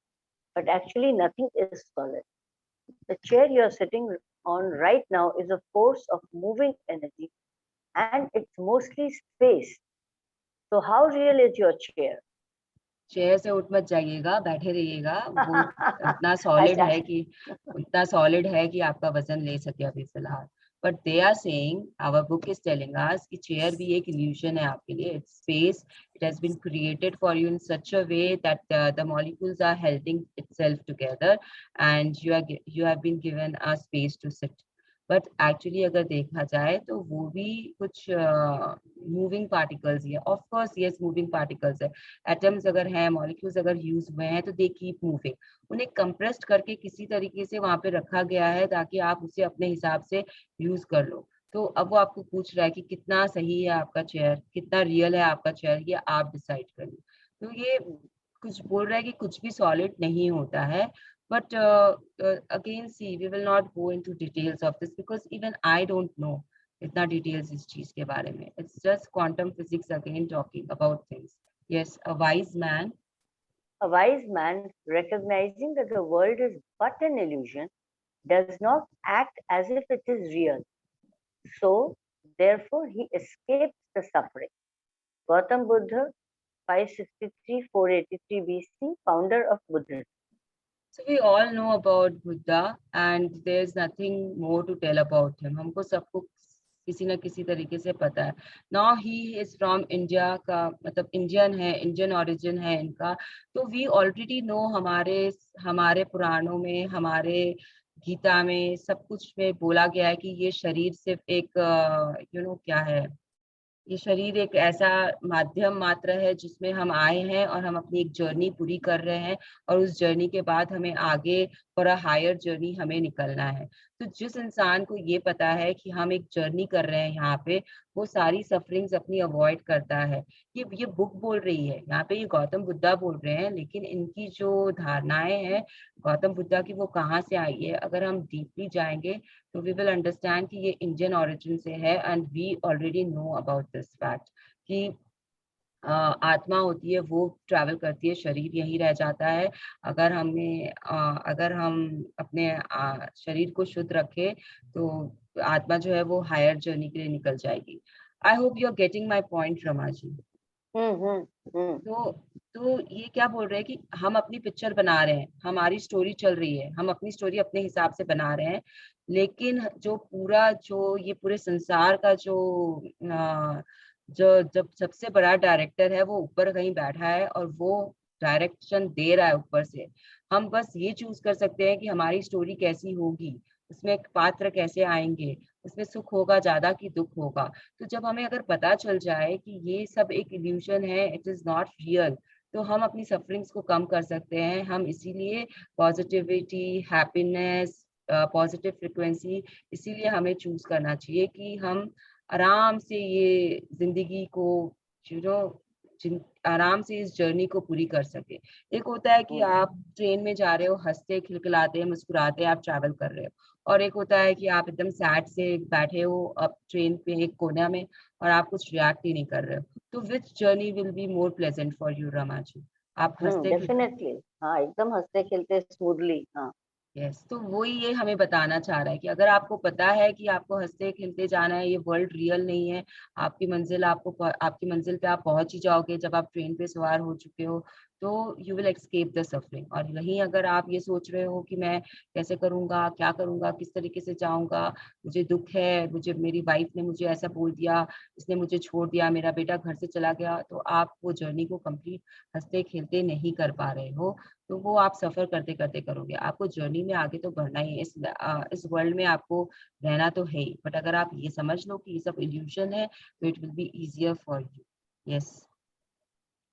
but actually nothing is solid. The chair you're sitting on right now is a force of moving energy, and it's mostly space. So how real is your chair? Chair से उठ मत जाइएगा, बैठे रहिएगा। वो उतना solid अच्छा, है कि उतना सॉलिड है कि आपका वजन ले सके अभी फिलहाल। But they are saying, our book is telling us कि चेयर भी एक इल्यूशन है आपके लिए। It's space, it has been created for you in such a way that the molecules are helping itself together and you have been given a space to sit. But actually अगर देखा जाए तो वो भी कुछ मूविंग पार्टिकल्स ही है। Of course yes, moving particles है। Atoms अगर हैं, मॉलिक्यूल्स अगर यूज हुए हैं, तो दे कीप मूविंग। उन्हें कंप्रेस्ड करके किसी तरीके से वहां पे रखा गया है ताकि आप उसे अपने हिसाब से यूज कर लो। तो अब वो आपको पूछ रहा है कि कितना सही है आपका चेयर, कितना रियल है आपका चेयर, ये आप डिसाइड करिए। तो ये कुछ बोल रहा है कि कुछ भी सॉलिड नहीं होता है। But again, see, we will not go into details of this because even I don't know इतना details इस चीज के बारे में। It's just quantum physics again talking about things. Yes, a wise man. a wise man, recognizing that the world is but an illusion, does not act as if it is real. So, therefore, he escapes the suffering. Gautam Buddha, 563-483 BC, founder of Buddhism. So we all know about Buddha and there's nothing more to tell about him. हमको सबको किसी न किसी तरीके से पता है। Now he is from India का, मतलब इंडियन है, इंडियन ओरिजिन है इनका। तो we already know, हमारे हमारे पुराणों में, हमारे गीता में, सब कुछ में बोला गया है कि ये शरीर सिर्फ एक क्या है, ये शरीर एक ऐसा माध्यम मात्र है जिसमें हम आए हैं और हम अपनी एक जर्नी पूरी कर रहे हैं, और उस जर्नी के बाद हमें आगे फॉर अ हायर जर्नी हमें निकलना है। तो जिस इंसान को ये पता है कि हम एक जर्नी कर रहे हैं यहाँ पे, वो सारी सफरिंग्स अपनी अवॉइड करता है। ये बुक बोल रही है, यहाँ पे ये गौतम बुद्धा बोल रहे हैं, लेकिन इनकी जो धारणाएं हैं गौतम बुद्धा की, वो कहाँ से आई है, अगर हम डीपली जाएंगे तो वी विल अंडरस्टैंड कि ये इंडियन ओरिजिन से है। And we already know about this fact कि आत्मा होती है वो ट्रैवल करती है, शरीर यही रह जाता है। अगर हम अपने शरीर को शुद्ध रखें तो आत्मा जो है वो हायर जर्नी के लिए निकल जाएगी। I hope you are getting my point, Rama ji. तो तो ये क्या बोल रहे हैं कि हम अपनी पिक्चर बना रहे हैं, हमारी स्टोरी चल रही है, हम अपनी स्टोरी अपने हिसाब से बना रहे हैं, लेकिन जो ये पूरे संसार का जो जब सबसे बड़ा डायरेक्टर है वो ऊपर कहीं बैठा है और वो डायरेक्शन दे रहा है ऊपर से। हम बस ये चूज कर सकते हैं कि हमारी स्टोरी कैसी होगी, उसमें पात्र कैसे आएंगे, उसमें सुख होगा ज्यादा कि दुख होगा। तो जब हमें अगर पता चल जाए कि ये सब एक इल्यूशन है, इट इज नॉट रियल, तो हम अपनी सफरिंग्स को कम कर सकते हैं। हम इसीलिए पॉजिटिविटी, हैप्पीनेस, पॉजिटिव फ्रिक्वेंसी, इसीलिए हमें चूज करना चाहिए कि हम आराम से ये जिंदगी को आराम से इस जर्नी को पूरी कर सके। एक होता है कि आप ट्रेन में जा रहे हो, हंसते खिलखिलाते मुस्कुराते आप ट्रैवल कर रहे हो, और एक होता है कि आप एकदम सैड से बैठे हो अब ट्रेन पे एक कोना में और आप कुछ रिएक्ट ही नहीं कर रहे हो। तो which journey will be more pleasant for you, Rama ji? आप हंसते डेफिनेटली, हाँ, एकदम हंसते खेलते स्मूथली, हाँ। यस, तो वही ये हमें बताना चाह रहा है कि अगर आपको पता है कि आपको हंसते खेलते जाना है, ये वर्ल्ड रियल नहीं है, आपकी मंजिल पे आप पहुंच ही जाओगे जब आप ट्रेन पे सवार हो चुके हो, तो you will escape the suffering. और यहीं अगर आप ये सोच रहे हो कि मैं कैसे करूंगा, क्या करूंगा, किस तरीके से जाऊंगा, मुझे दुख है, मुझे मेरी वाइफ ने मुझे ऐसा बोल दिया, इसने मुझे छोड़ दिया, मेरा बेटा घर से चला गया, तो आप वो जर्नी को कंप्लीट हंसते खेलते नहीं कर पा रहे हो। तो वो आप सफर करते करते करोगे। आपको जर्नी में आगे तो बढ़ना ही है, इस वर्ल्ड में आपको रहना तो है ही, बट अगर आप ये समझ लो कि ये सब इल्यूशन है तो it will be easier for you. Yes,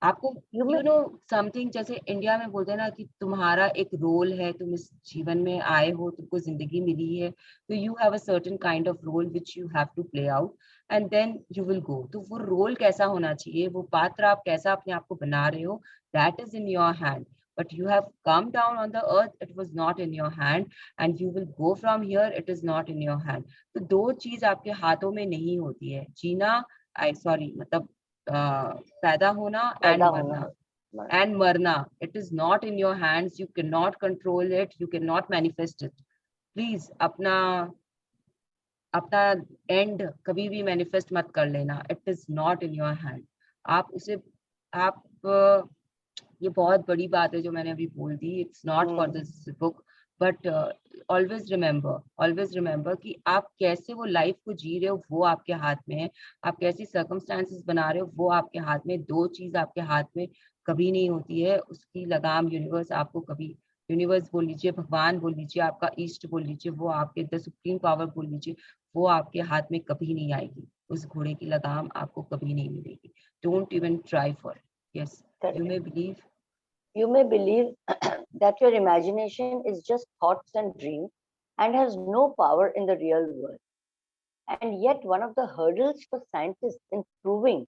आपको You may you know something, जैसे इंडिया में बोलते हैं ना कि तुम्हारा एक रोल है, तुम इस जीवन में आए हो, तुमको जिंदगी मिली है, तो you have a certain kind of role which you have to play out and then you will go. तो वो रोल कैसा होना चाहिए, वो पात्र आप कैसा अपने आप को बना रहे हो, that is in your hand. But you have come down on the earth, it was not in your hand, and you will go from here, it is not in your hand. तो दो चीज आपके हाथों में नहीं होती है, जीना, आई sorry मतलब पैदा होना पैदा एंड होना मरना, है। and marna. It is not in your hands, you cannot control it, you cannot manifest it. Please अपना अपना एंड कभी भी मैनिफेस्ट मत कर लेना, it is not in your hand. आप उसे आप ये बहुत बड़ी बात है जो मैंने अभी बोल दी, it's not for this book, but always remember कि आप कैसे वो लाइफ को जी रहे हो वो आपके हाथ में है, आप कैसी सर्कमस्टांसेस बना रहे हो वो आपके हाथ में। दो चीज आपके हाथ में कभी नहीं होती है, उसकी लगाम यूनिवर्स आपको कभी, यूनिवर्स बोल लीजिए, भगवान बोल लीजिए, आपका ईस्ट बोल लीजिए, वो आपके द सुप्रीम पावर बोल लीजिए, वो आपके हाथ में कभी नहीं आएगी, उस घोड़े की लगाम आपको कभी नहीं मिलेगी। Don't even try for it. Yes, you may believe You may believe that your imagination is just thoughts and dreams and has no power in the real world. And yet, one of the hurdles for scientists in proving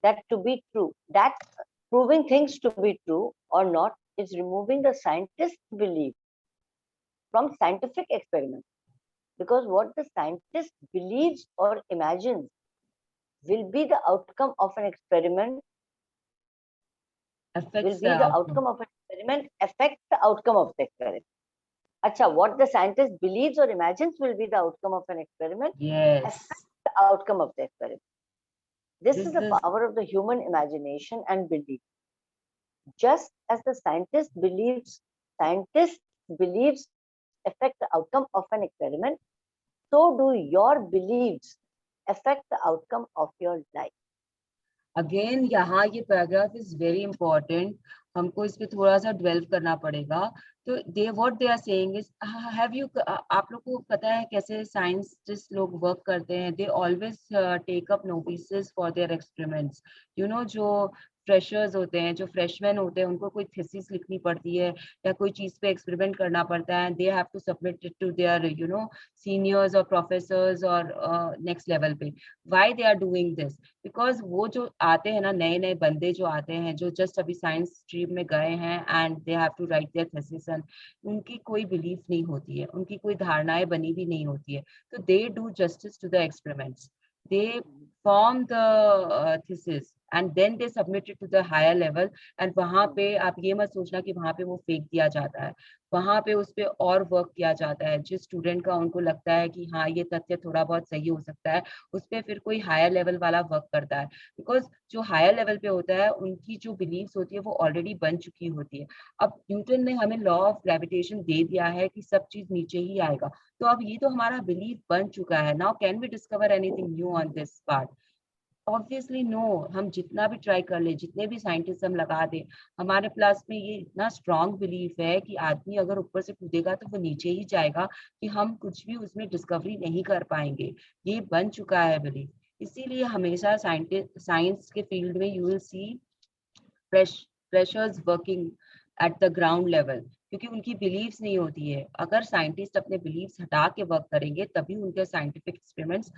that to be true, that proving things to be true or not, is removing the scientist's belief from scientific experiments. Because what the scientist believes or imagines will be the outcome of an experiment, will affects the be the outcome. outcome of an experiment, affect the outcome of the experiment. Acha, what the scientist believes or imagines will be the outcome of an experiment, Yes, affects the outcome of the experiment. This this is the is power of the human imagination and belief. Just as the scientist believes affect the outcome of an experiment, so do your beliefs affect the outcome of your life. Again यहाँ ये paragraph is very important, हमको इस पे थोड़ा सा ड्वेल्व करना पड़ेगा। तो they what they are saying is, have you, आप लोग को पता है कैसे साइंटिस्ट लोग वर्क करते हैं, they always take up notices for their experiments. You know जो फ्रेशर्स होते हैं, जो फ्रेशमैन होते हैं, उनको कोई थीसिस लिखनी पड़ती है या कोई चीज पे एक्सपेरिमेंट करना पड़ता है, they have to submit it to their you know seniors और प्रोफेसर्स और नेक्स्ट लेवल पे। Why they are doing this? Because वो जो आते हैं ना, नए नए बंदे जो आते हैं, जो जस्ट अभी साइंस स्ट्रीम में गए हैं and they have to write their thesis, उनकी कोई बिलीफ नहीं होती है, उनकी कोई धारणाएं बनी भी नहीं होती है, तो they do justice to the experiments, they form the thesis and then they submit it to the higher level, and वहां पे आप ये मत सोचना कि वहां पे वो फेंक दिया जाता है, वहां पे उस पे और वर्क किया जाता है। जिस स्टूडेंट का उनको लगता है कि हाँ ये तथ्य थोड़ा बहुत सही हो सकता है, उस पे फिर कोई हायर लेवल वाला वर्क करता है, बिकॉज जो हायर लेवल पे होता है उनकी जो बिलीव्स होती है वो ऑलरेडी बन चुकी होती है। अब न्यूटन ने हमें लॉ ऑफ ग्रेविटेशन दे दिया है कि सब चीज नीचे ही आएगा, तो अब ये तो हमारा बिलीफ बन चुका है। Now can we discover anything new on this part? Obviously no. हम जितना भी ट्राई कर ले, जितने भी साइंटिस्ट हम लगा दे, हमारे प्लस में ये इतना स्ट्रॉन्ग बिलीफ है कि आदमी अगर ऊपर से कूदेगा तो वो नीचे ही जाएगा, कि हम कुछ भी उसमें डिस्कवरी नहीं कर पाएंगे, ये बन चुका है बिलीफ। इसीलिए हमेशा साइंस के फील्ड में you will see freshers working at the ground level, क्योंकि उनकी बिलीव्स नहीं होती है। अगर साइंटिस्ट अपने बिलीव्स हटा के वर्क करेंगे तभी उनके साइंटिफिक एक्सपेरिमेंट्स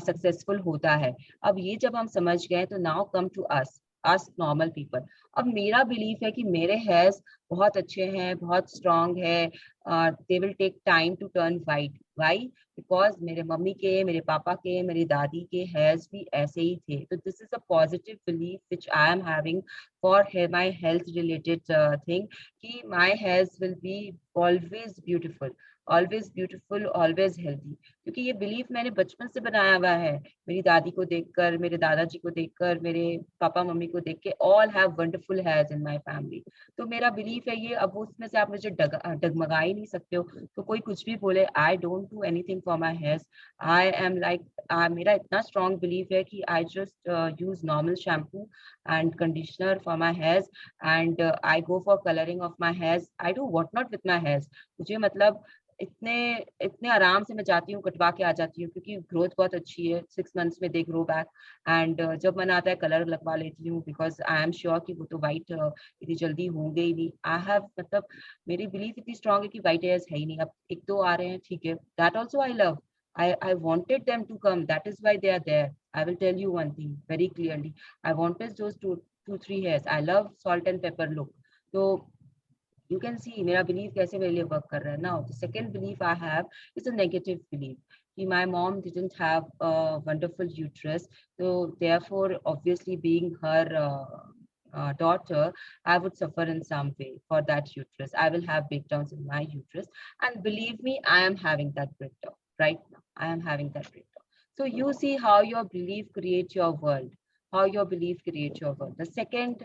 सक्सेसफुल होता है। अब ये जब हम समझ गए तो now come to us normal people. अब मेरा बिलीफ है कि मेरे हेयर्स बहुत अच्छे हैं, बहुत स्ट्रॉन्ग है, they will take time to turn white. Why? Because मेरे मम्मी के, मेरे पापा के, मेरी दादी के हेयर्स भी ऐसे ही थे। तो this is a positive belief which I am having for my health related thing, कि my hairs will be always beautiful, always beautiful, always healthy. क्योंकि ये बिलीफ मैंने बचपन से बनाया हुआ है, मेरी दादी को देखकर, मेरे दादाजी को देखकर, मेरे पापा मम्मी को देख के, all have wonderful hairs in my family. तो मेरा बिलीफ है ये। अब उसमें से आप मुझे डगमगा ही नहीं सकते हो, तो कोई कुछ भी बोले, I don't don't do anything for my hairs. I am like, मेरा इतना strong belief है कि I just use normal shampoo and conditioner for my hairs, and I go for coloring of my hairs. I do what not with my hairs. मुझे मतलब इतने इतने आराम से मैं जाती हूँ, कटवा के आ जाती हूँ, क्योंकि ग्रोथ बहुत अच्छी है, 6 months में दे ग्रो बैक। एंड जब मन आता है कलर लगवा लेती हूँ, बिकॉज आई एम श्योर कि वो तो वाइट इतनी जल्दी होंगे ही नहीं। आई हैव मतलब मेरी बिलीफ इतनी स्ट्रांग है कि वाइट हेयर्स है ही नहीं। अब एक दो आ रहे हैं, ठीक है, that also I love. I wanted them to come. That is why they are there. I will tell you one thing very clearly. I wanted those two, three hairs. I love salt and pepper look. So you can see मेरा belief कैसे मेरे लिए work कर रहा है। Now the second belief I have is a negative belief कि my mom didn't have a wonderful uterus, so therefore obviously being her daughter, I would suffer in some way for that uterus. I will have breakdowns in my uterus, and believe me, I am having that breakdown right now. I am having that breakdown. So you see how your belief creates your world, how your belief creates your world. The second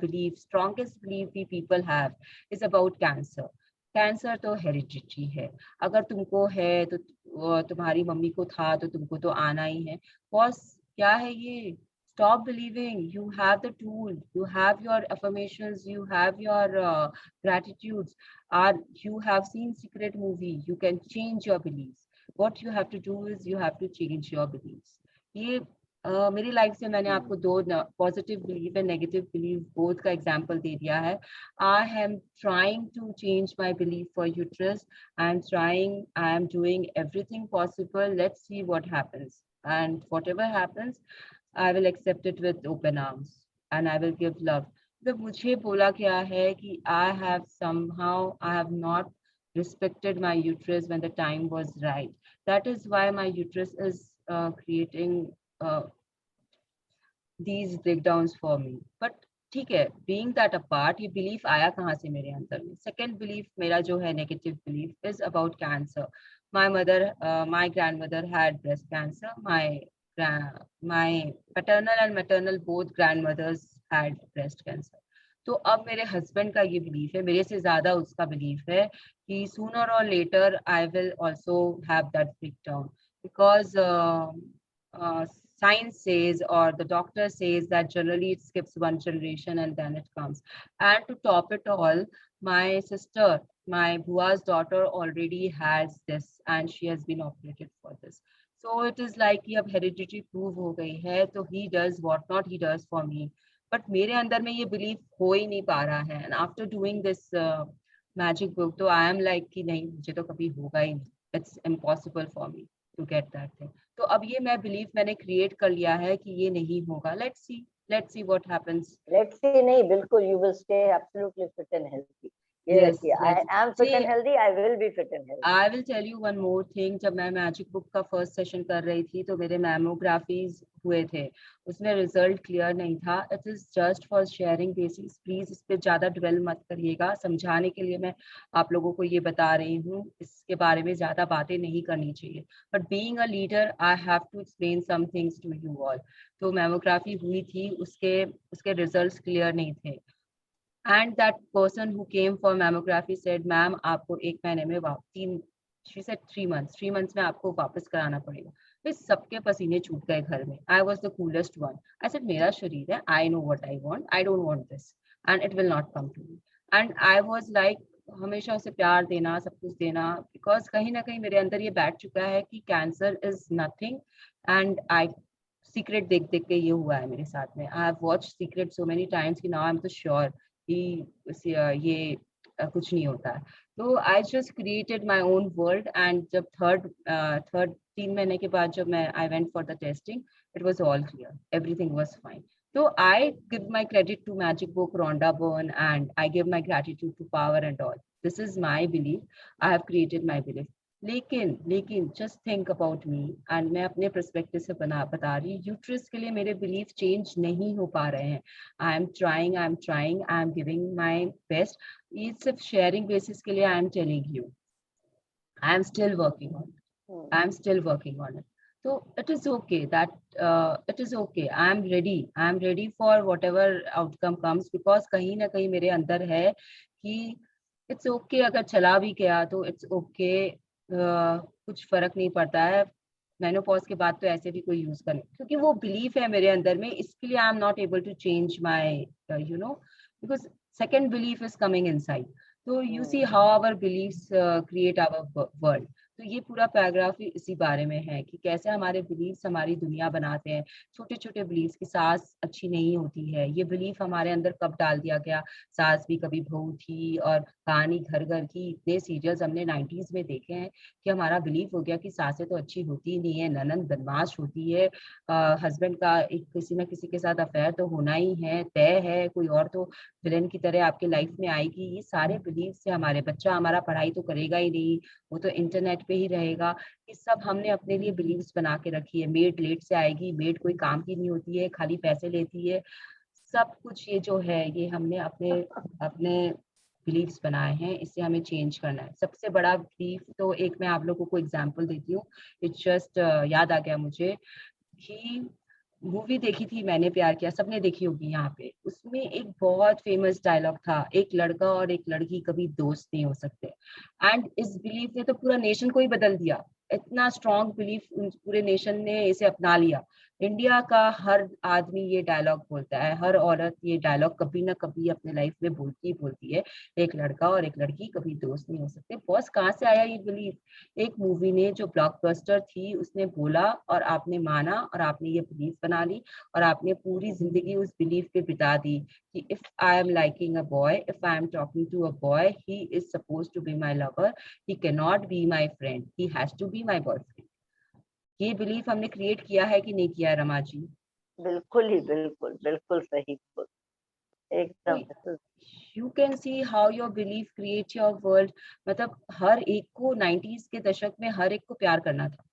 belief, strongest belief we people have is about cancer. Cancer तो hereditary है। अगर तुमको है तो तुम्हारी mummy को था तो तुमको तो आना ही है। बॉस क्या है ये? Stop believing. You have the tool. You have your affirmations. You have your gratitudes. You have seen Secret movie. You can change your beliefs. What you have to do is you have to change your beliefs. ये मेरी life से मैंने आपको दो positive belief and negative belief both का example दे दिया है। I am trying to change my belief for uterus. I am doing everything possible. Let's see what happens, and whatever happens I will accept it with open arms and I will give love. तो मुझे बोला गया है कि I have somehow I have not respected my uterus when the time was right. That is why my uterus is creating these breakdowns for me. But ठीक है, being that apart, ये belief आया कहाँ से मेरे अंदर में? Second belief मेरा जो है negative belief is about cancer. My mother, my grandmother had breast cancer. My paternal and maternal both grandmothers had breast cancer. तो अब मेरे हस्बैंड का ये बिलीफ है, मेरे से ज्यादा उसका बिलीफ है कि sooner or later I will also have that breakdown, because science says, or the doctor says, that generally it skips one generation and then it comes. And to top it all, my sister, my bua's daughter, already has this and she has been operated for this. So it is like कि अब hereditary prove हो गई है, तो he does what not he does for me. But मेरे अंदर में ये belief हो ही नहीं पा रहा है. And after doing this magic book, तो I am like कि नहीं, मुझे तो कभी होगा ही नहीं. It's impossible for me to get that thing. तो अब ये मैं बिलीफ मैंने क्रिएट कर लिया है कि ये नहीं होगा। Let's see what happens. Let's see नहीं, बिल्कुल you will stay absolutely fit and healthy. Yes, I am fit and healthy, I will be fit and healthy. I will tell you one more thing. जब मैं magic book का first session कर रही थी तो मेरे मैमोग्राफीज हुए थे, उसमें रिजल्ट क्लियर नहीं था। It is just for sharing basis, please इस पे ज्यादा ड्वेल मत करिएगा। समझाने के लिए मैं आप लोगों को ये बता रही हूँ, इसके बारे में ज्यादा बातें नहीं करनी चाहिए। But being a leader I have to explain some things to you all. तो मैमोग्राफी हुई थी, उसके रिजल्ट क्लियर नहीं थे। And that person who came for mammography said, "Ma'am, आपको 1 महीने में she said 3 months, 3 months में आपको वापस कराना पड़ेगा।" फिर सबके पसीने छूट गए घर में। I was the coolest one. I said, मेरा शरीर है, I know what I want. I don't want this, and it will not come to me. And I was like, हमेशा उसे प्यार देना, सब कुछ देना, because कहीं ना कहीं मेरे अंदर ये बैठ चुका है कि cancer is nothing, and I secret देख देख के ये हुआ है मेरे साथ में। I have watched secret so many times कि नाउ आई एम तो श्योर कि ये कुछ नहीं होता है। तो I just created my own world. And जब थर्ड 3 महीने के बाद जब मैं आई went for the testing, it was all clear, everything was fine. So I give my credit to Magic Book, Rhonda Byrne, and I give my gratitude to Power and all. This is my belief. I have created my belief. लेकिन just think about me, and मैं अपने perspective से बता रही, uterus के लिए मेरे belief change नहीं हो पा रहे हैं। I am trying, I am giving my best. ये सिर्फ sharing basis के लिए I am telling you. I am still working on it. I am still working on it. So it is okay that it is okay. I am ready. I am ready for whatever outcome comes, because कहीं ना कहीं मेरे अंदर है कि it's okay अगर चला भी गया तो it's okay. कुछ फर्क नहीं पड़ता है, मेनोपॉज के बाद तो ऐसे भी कोई यूज कर, क्योंकि वो बिलीफ है मेरे अंदर में, इसके लिए I am not able to change my because second belief is coming inside. तो you see how our believes create our world. तो ये पूरा पैराग्राफ इसी बारे में है कि कैसे हमारे बिलीव्स हमारी दुनिया बनाते हैं. छोटे छोटे बिलीव्स की सास अच्छी नहीं होती है, ये बिलीफ हमारे अंदर कब डाल दिया गया. सास भी कभी बहू थी, और कहानी घर घर की, इतने सीरियल्स हमने 90s में देखे हैं कि हमारा बिलीफ हो गया कि सासें तो अच्छी होती ही नहीं है, ननंद बदमाश होती है, हस्बैंड का एक किसी ना किसी के साथ अफेयर तो होना ही है, तय है, कोई और तो विलेन की तरह आपके लाइफ में आएगी. ये सारे बिलीफ से हमारे बच्चा हमारा पढ़ाई तो करेगा ही नहीं, वो तो इंटरनेट पे ही रहेगा. ये सब हमने अपने लिए बिलीव्स बना के रखी है. मेड लेट से आएगी, मेड कोई काम की नहीं होती है, खाली पैसे लेती है. सब कुछ ये जो है, ये हमने अपने अपने बिलीव्स बनाए हैं. इससे हमें चेंज करना है. सबसे बड़ा बिलीफ तो एक मैं आप लोगों को एग्जांपल देती हूँ. इट्स जस्ट याद आ गया मुझे कि मूवी देखी थी मैंने प्यार किया, सबने देखी होगी यहाँ पे. उसमें एक बहुत फेमस डायलॉग था, एक लड़का और एक लड़की कभी दोस्त नहीं हो सकते. एंड इस बिलीफ ने तो पूरा नेशन को ही बदल दिया. इतना स्ट्रॉन्ग बिलीफ पूरे नेशन ने इसे अपना लिया. इंडिया का हर आदमी ये डायलॉग बोलता है, हर औरत ये डायलॉग कभी ना कभी अपने लाइफ में बोलती है, एक लड़का और एक लड़की कभी दोस्त नहीं हो सकते. बॉस कहाँ से आया ये बिलीफ? एक मूवी ने जो ब्लॉकबस्टर थी उसने बोला, और आपने माना, और आपने ये बिलीफ बना ली, और आपने पूरी जिंदगी उस बिलीफ पे बिता दी कि if I am liking a boy, if I am talking to a boy, he is suppose to be my lover, he can not be my friend, he has to be my boyfriend. ये belief हमने create किया है कि नहीं किया है रमा जी? बिल्कुल ही, बिल्कुल बिल्कुल सही बोल, एकदम. You can see how your belief create your world. मतलब हर एक को 90s के दशक में हर एक को प्यार करना था,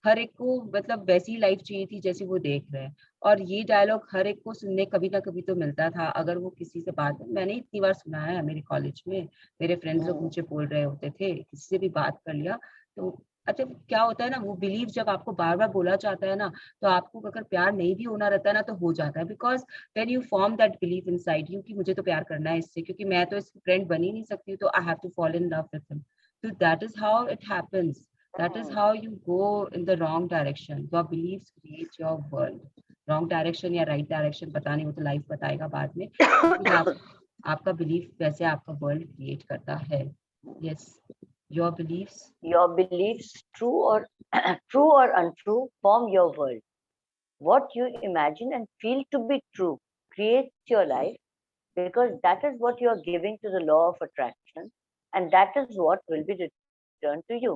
हर एक को मतलब वैसी लाइफ चाहिए थी जैसी वो देख रहे हैं. और ये डायलॉग हर एक को सुनने कभी ना कभी तो मिलता था. अगर वो किसी से बात, मैंने इतनी बार सुना है मेरे कॉलेज में, मेरे फ्रेंड्स लोग मुझे बोल रहे होते थे, किसी से भी बात कर लिया तो. अच्छा क्या होता है ना, वो बिलीव जब आपको बार बार बोला जाता है ना, तो आपको अगर प्यार नहीं भी होना रहता है ना तो हो जाता है. Because when you form that believe inside you कि मुझे तो प्यार करना है इससे, क्योंकि मैं तो इसकी फ्रेंड बन ही नहीं सकती, तो I have to fall in love with him. तो that is how it happens. That is how you go in the wrong direction. Your beliefs create your world. Wrong direction या right direction पता नहीं, वो तो life बताएगा बाद में. आपका बिलीफ वैसे आपका वर्ल्ड क्रिएट करता है. Yes, your beliefs. Your beliefs, true or untrue, form your world. What you imagine and feel to be true creates your life, because that is what you are giving to the law of attraction, and that is what will be returned to you.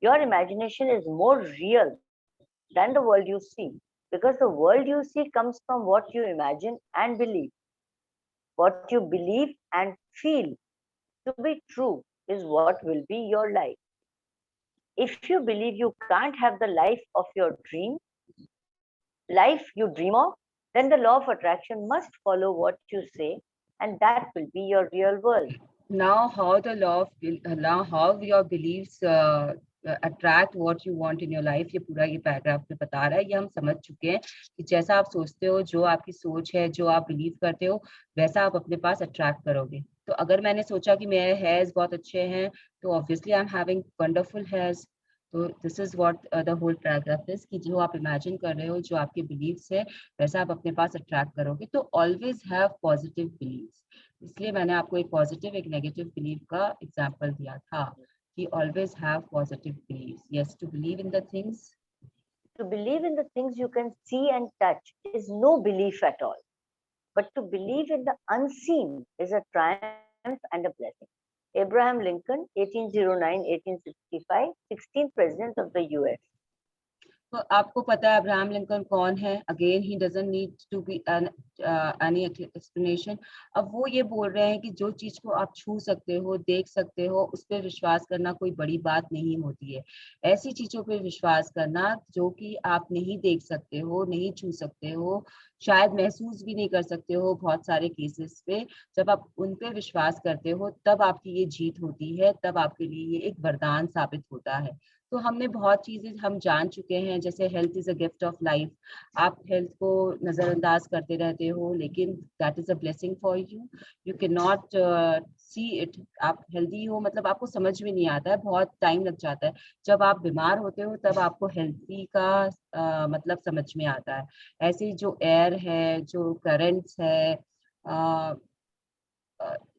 Your imagination is more real than the world you see, because the world you see comes from what you imagine and believe. What you believe and feel to be true is what will be your life. If you believe you can't have the life you dream of, then the law of attraction must follow what you say, and that will be your real world. Now how your beliefs attract what you want in your life, ये पूरा ये paragraph में बता रहा है. ये हम समझ चुके हैं कि जैसा आप सोचते हो, जो आपकी सोच है, जो आप बिलीव करते हो, वैसा आप अपने पास अट्रैक्ट करोगे. तो अगर मैंने सोचा कि मेरे हेयर्स बहुत अच्छे हैं, तो obviously I am having wonderful hairs. तो this is what the whole paragraph is, कि जो आप इमेजिन कर रहे हो, जो आपके बिलीव्स है, वैसा आप अपने पास अट्रैक्ट करोगे. तो ऑलवेज हैव पॉजिटिव बिलीव्स. इसलिए मैंने आपको एक पॉजिटिव एक नेगेटिव बिलीव का एग्जांपल दिया था कि always have positive beliefs. Yes, to believe in the things. To believe in the things you can see and touch is no belief at all. But to believe in the unseen is a triumph and a blessing. Abraham Lincoln, 1809-1865, 16th President of the US. तो आपको पता है Abraham Lincoln कौन है? Again he doesn't need to be any explanation. अब वो ये बोल रहे हैं कि जो चीज को आप छू सकते हो, देख सकते हो, उस पर विश्वास करना कोई बड़ी बात नहीं होती है. ऐसी चीजों पे विश्वास करना जो कि आप नहीं देख सकते हो, नहीं छू सकते हो, शायद महसूस भी नहीं कर सकते हो बहुत सारे केसेस पे, जब आप उन पे विश्वास करते हो तब आपकी ये जीत होती है, तब आपके लिए ये एक वरदान साबित होता है. तो हमने बहुत चीजें हम जान चुके हैं, जैसे health is a gift of life. आप हेल्थ को नजरअंदाज करते रहते लेते हो, लेकिन that is a blessing for you, you can not see it. आप हेल्दी हो मतलब आपको समझ में नहीं आता है, बहुत टाइम लग जाता है। जब आप बीमार होते हो तब आपको हेल्दी का मतलब समझ में आता है। ऐसे ही जो एयर है, जो करंट्स है,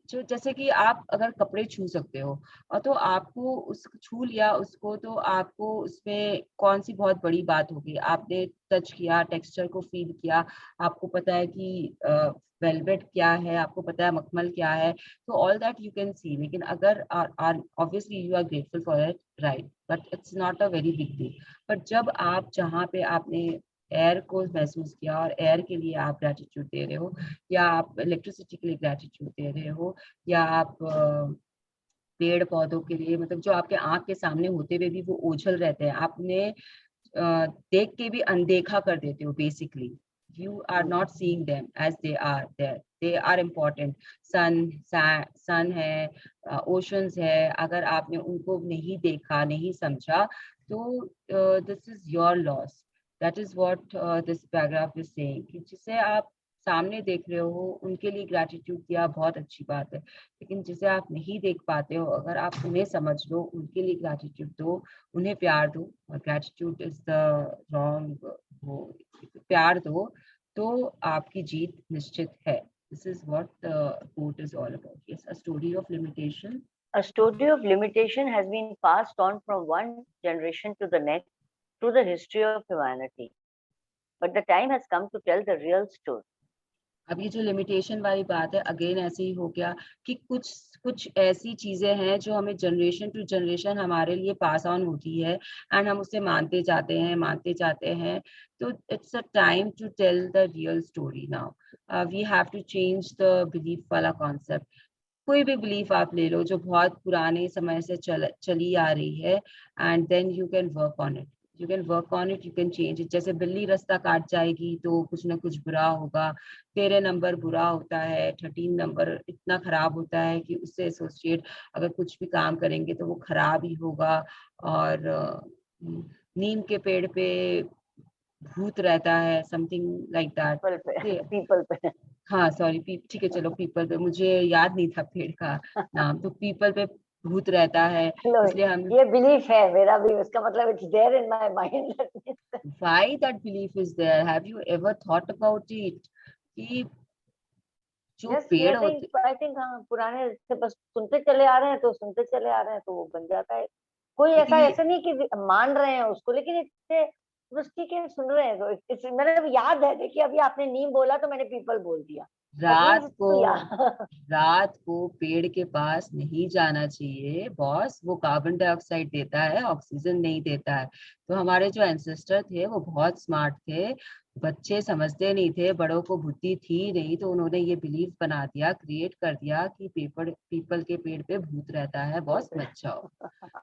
जो जैसे कि आप अगर कपड़े छू सकते हो और तो आपको उस छू लिया उसको, तो आपको उसमें कौन सी बहुत बड़ी बात होगी, आपने टच किया, टेक्सचर को फील किया, आपको पता है कि वेलवेट क्या है, आपको पता है मखमल क्या है, तो all that you can see. लेकिन अगर obviously you are grateful for it, right, but it's not a very big deal. But जब आप जहाँ पे आपने एयर को महसूस किया और एयर के लिए आप ग्रेटिट्यूड दे रहे हो, या आप इलेक्ट्रिसिटी के लिए ग्रेटिट्यूड दे रहे हो, या आप पेड़ पौधों के लिए, मतलब जो आपके आंख के सामने होते हुए भी वो ओझल रहते हैं, आपने देख के भी अनदेखा कर देते हो basically. You are not seeing them as they are there, they are important. Sun है, ओशंस है, अगर आपने उनको नहीं देखा, नहीं समझा, तो this is your loss. That is what this paragraph is saying, कि जिसे आप सामने देख रहे हो उनके लिए ग्रैटिट्यूड दिया, बहुत अच्छी बात है, लेकिन जिसे आप नहीं देख पाते हो, अगर आप उन्हें समझ लो, उनके लिए ग्रैटिट्यूड दो, उन्हें प्यार दो। और ग्रैटिट्यूड इज द रॉन्ग, वो प्यार दो तो आपकी जीत निश्चित है। This is what the quote is all about. Yes, a story of limitation. A story of limitation has been passed on from one generation to the next through the history of humanity. But the time has come to tell the real story. अब ये जो limitation वाली बात है, again ऐसे ही हो गया कि कुछ कुछ ऐसी चीजें हैं जो हमें जनरेशन टू जनरेशन हमारे लिए पास ऑन होती है, एंड हम उसे मानते जाते हैं। तो it's a time to tell the real story now. We have to change the belief वाला कॉन्सेप्ट। कोई भी बिलीफ आप ले लो जो बहुत पुराने समय से चली आ रही है, and then you can work on it, you can work on it, you can change it. जैसे बिल्ली रास्ता काट जाएगी तो कुछ ना कुछ बुरा होगा, 13 नंबर बुरा होता है, 13 नंबर इतना खराब होता है कि उससे एसोसिएट अगर कुछ भी काम करेंगे तो वो खराब ही होगा। और नीम के पेड़ पे भूत रहता है, समथिंग लाइक दैट। People पे हाँ सॉरी, ठीक है, चलो पीपल पे, मुझे याद नहीं था पेड़ का नाम, तो पीपल पे भूत रहता है, लो, इसलिए हम ये बिलीफ है मेरा भी, उसका मतलब it's there in my mind. why that belief is there, have you ever thought about it कि जो यस, पेड़ आई होते, थिंक हाँ, पुराने से बस सुनते चले आ रहे हैं तो सुनते चले आ रहे हैं तो वो बन जाता है। कोई लेकिन ऐसा ये ऐसा नहीं कि मान रहे हैं उसको, लेकिन इससे बस ठीक है, सुन रहे हैं तो मेरे याद है। देखिए अभी आपने नीम बोला तो मैंने पीपल बोल दिया, दैट मींस रात को इसको याद। रात को पेड़ के पास नहीं जाना चाहिए बॉस, वो कार्बन डाइऑक्साइड देता है, ऑक्सीजन नहीं देता है। तो हमारे जो एंसेस्टर थे वो बहुत स्मार्ट थे, बच्चे समझते नहीं थे, बड़ों को बुद्धि थी नहीं, तो उन्होंने ये बिलीव बना दिया, क्रिएट कर दिया कि पीपल के पेड़ पे भूत रहता है, बॉस मत जाओ।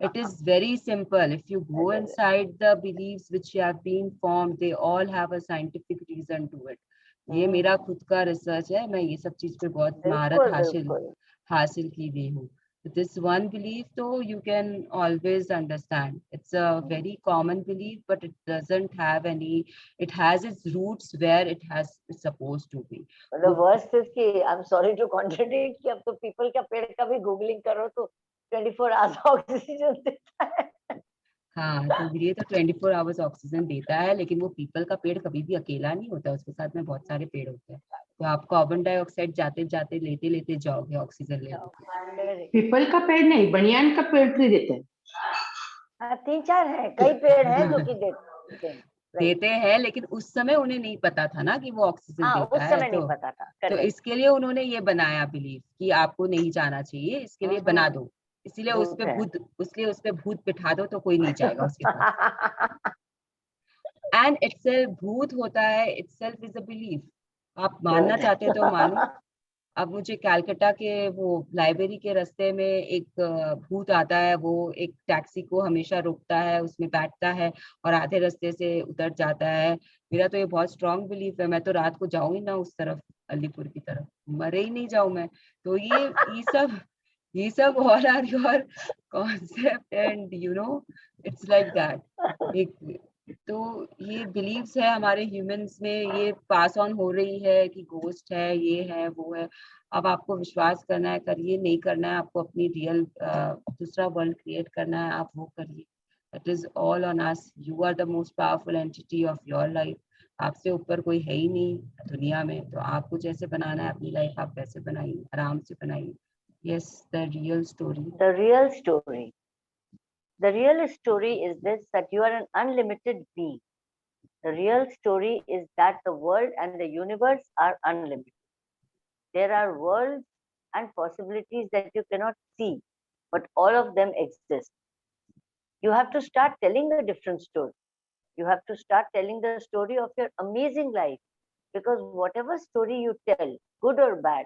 It is very simple. If you go inside the beliefs which have been formed, they all have a scientific reason to it. ये मेरा खुद का रिसर्च है, मैं ये सब चीज पे बहुत महारत बिल्कुल बिल्कुल। हासिल की हुई हूँ। This one belief, though, you can always understand. It's a very common belief, but it doesn't have any. It has its roots where it's supposed to be. The वो वर्स्ट इज कि I am sorry to contradict कि अब तो people का पेड़ का भी googling करो तो 24 आवर्स ऑक्सीजन देता है। हाँ, तो ये तो 24 आवर्स ऑक्सीजन देता है, लेकिन वो पीपल का पेड़ कभी भी अकेला नहीं होता, उसके साथ में बहुत सारे पेड़ होते हैं। तो आप कार्बन डाइऑक्साइड जाते जाते लेते लेते जाओगे, ऑक्सीजन लेते। पीपल का पेड़ नहीं, बनियान का पेड़ भी देते हैं। हाँ, 3-4 है, कई पेड़ हैं जो कि देते हैं। देते हैं, लेकिन उस समय उन्हें नहीं पता था ना कि वो ऑक्सीजन हाँ, देता उस है, समय नहीं पता था, तो करेक्ट। इसके लिए उन्होंने ये बनाया बिलीव कि आपको नहीं जाना चाहिए, इसके लिए बना दो, इसलिए उस पे भूत बिठा दो तो कोई नहीं जाएगा उसके पास। एंड इटसेल्फ भूत होता है, इटसेल्फ इज अ बिलीफ। आप मानना चाहते हो तो मानो। अब मुझे कलकत्ता के वो लाइब्रेरी के रास्ते में एक भूत आता है, वो एक टैक्सी को हमेशा रोकता है, उसमें बैठता है और आधे रास्ते से उतर जाता है। मेरा तो ये बहुत स्ट्रांग बिलीफ है, मैं तो रात को जाऊं ही ना उस तरफ, अलीपुर की तरफ, मरे ही नहीं जाऊं मैं। तो ये सब all are your concept, and you know it's like that. एक तो ये बिलीव्स है हमारे ह्यूमंस में, ये पास ऑन हो रही है कि घोस्ट है, ये है, वो है। अब आपको विश्वास करना है करिए, नहीं करना है आपको अपनी रियल दूसरा वर्ल्ड क्रिएट करना है, आप वो करिए। It is all on us. You are the most powerful entity of your life. आपसे ऊपर कोई है ही नहीं दुनिया में, तो आपको जैसे बनाना है अपनी लाइफ आप वैसे बनाइए, आराम से बनाइए। Yes, the real story. The real story. The real story is this, that you are an unlimited being. The real story is that the world and the universe are unlimited. There are worlds and possibilities that you cannot see, but all of them exist. You have to start telling a different story. You have to start telling the story of your amazing life, because whatever story you tell, good or bad,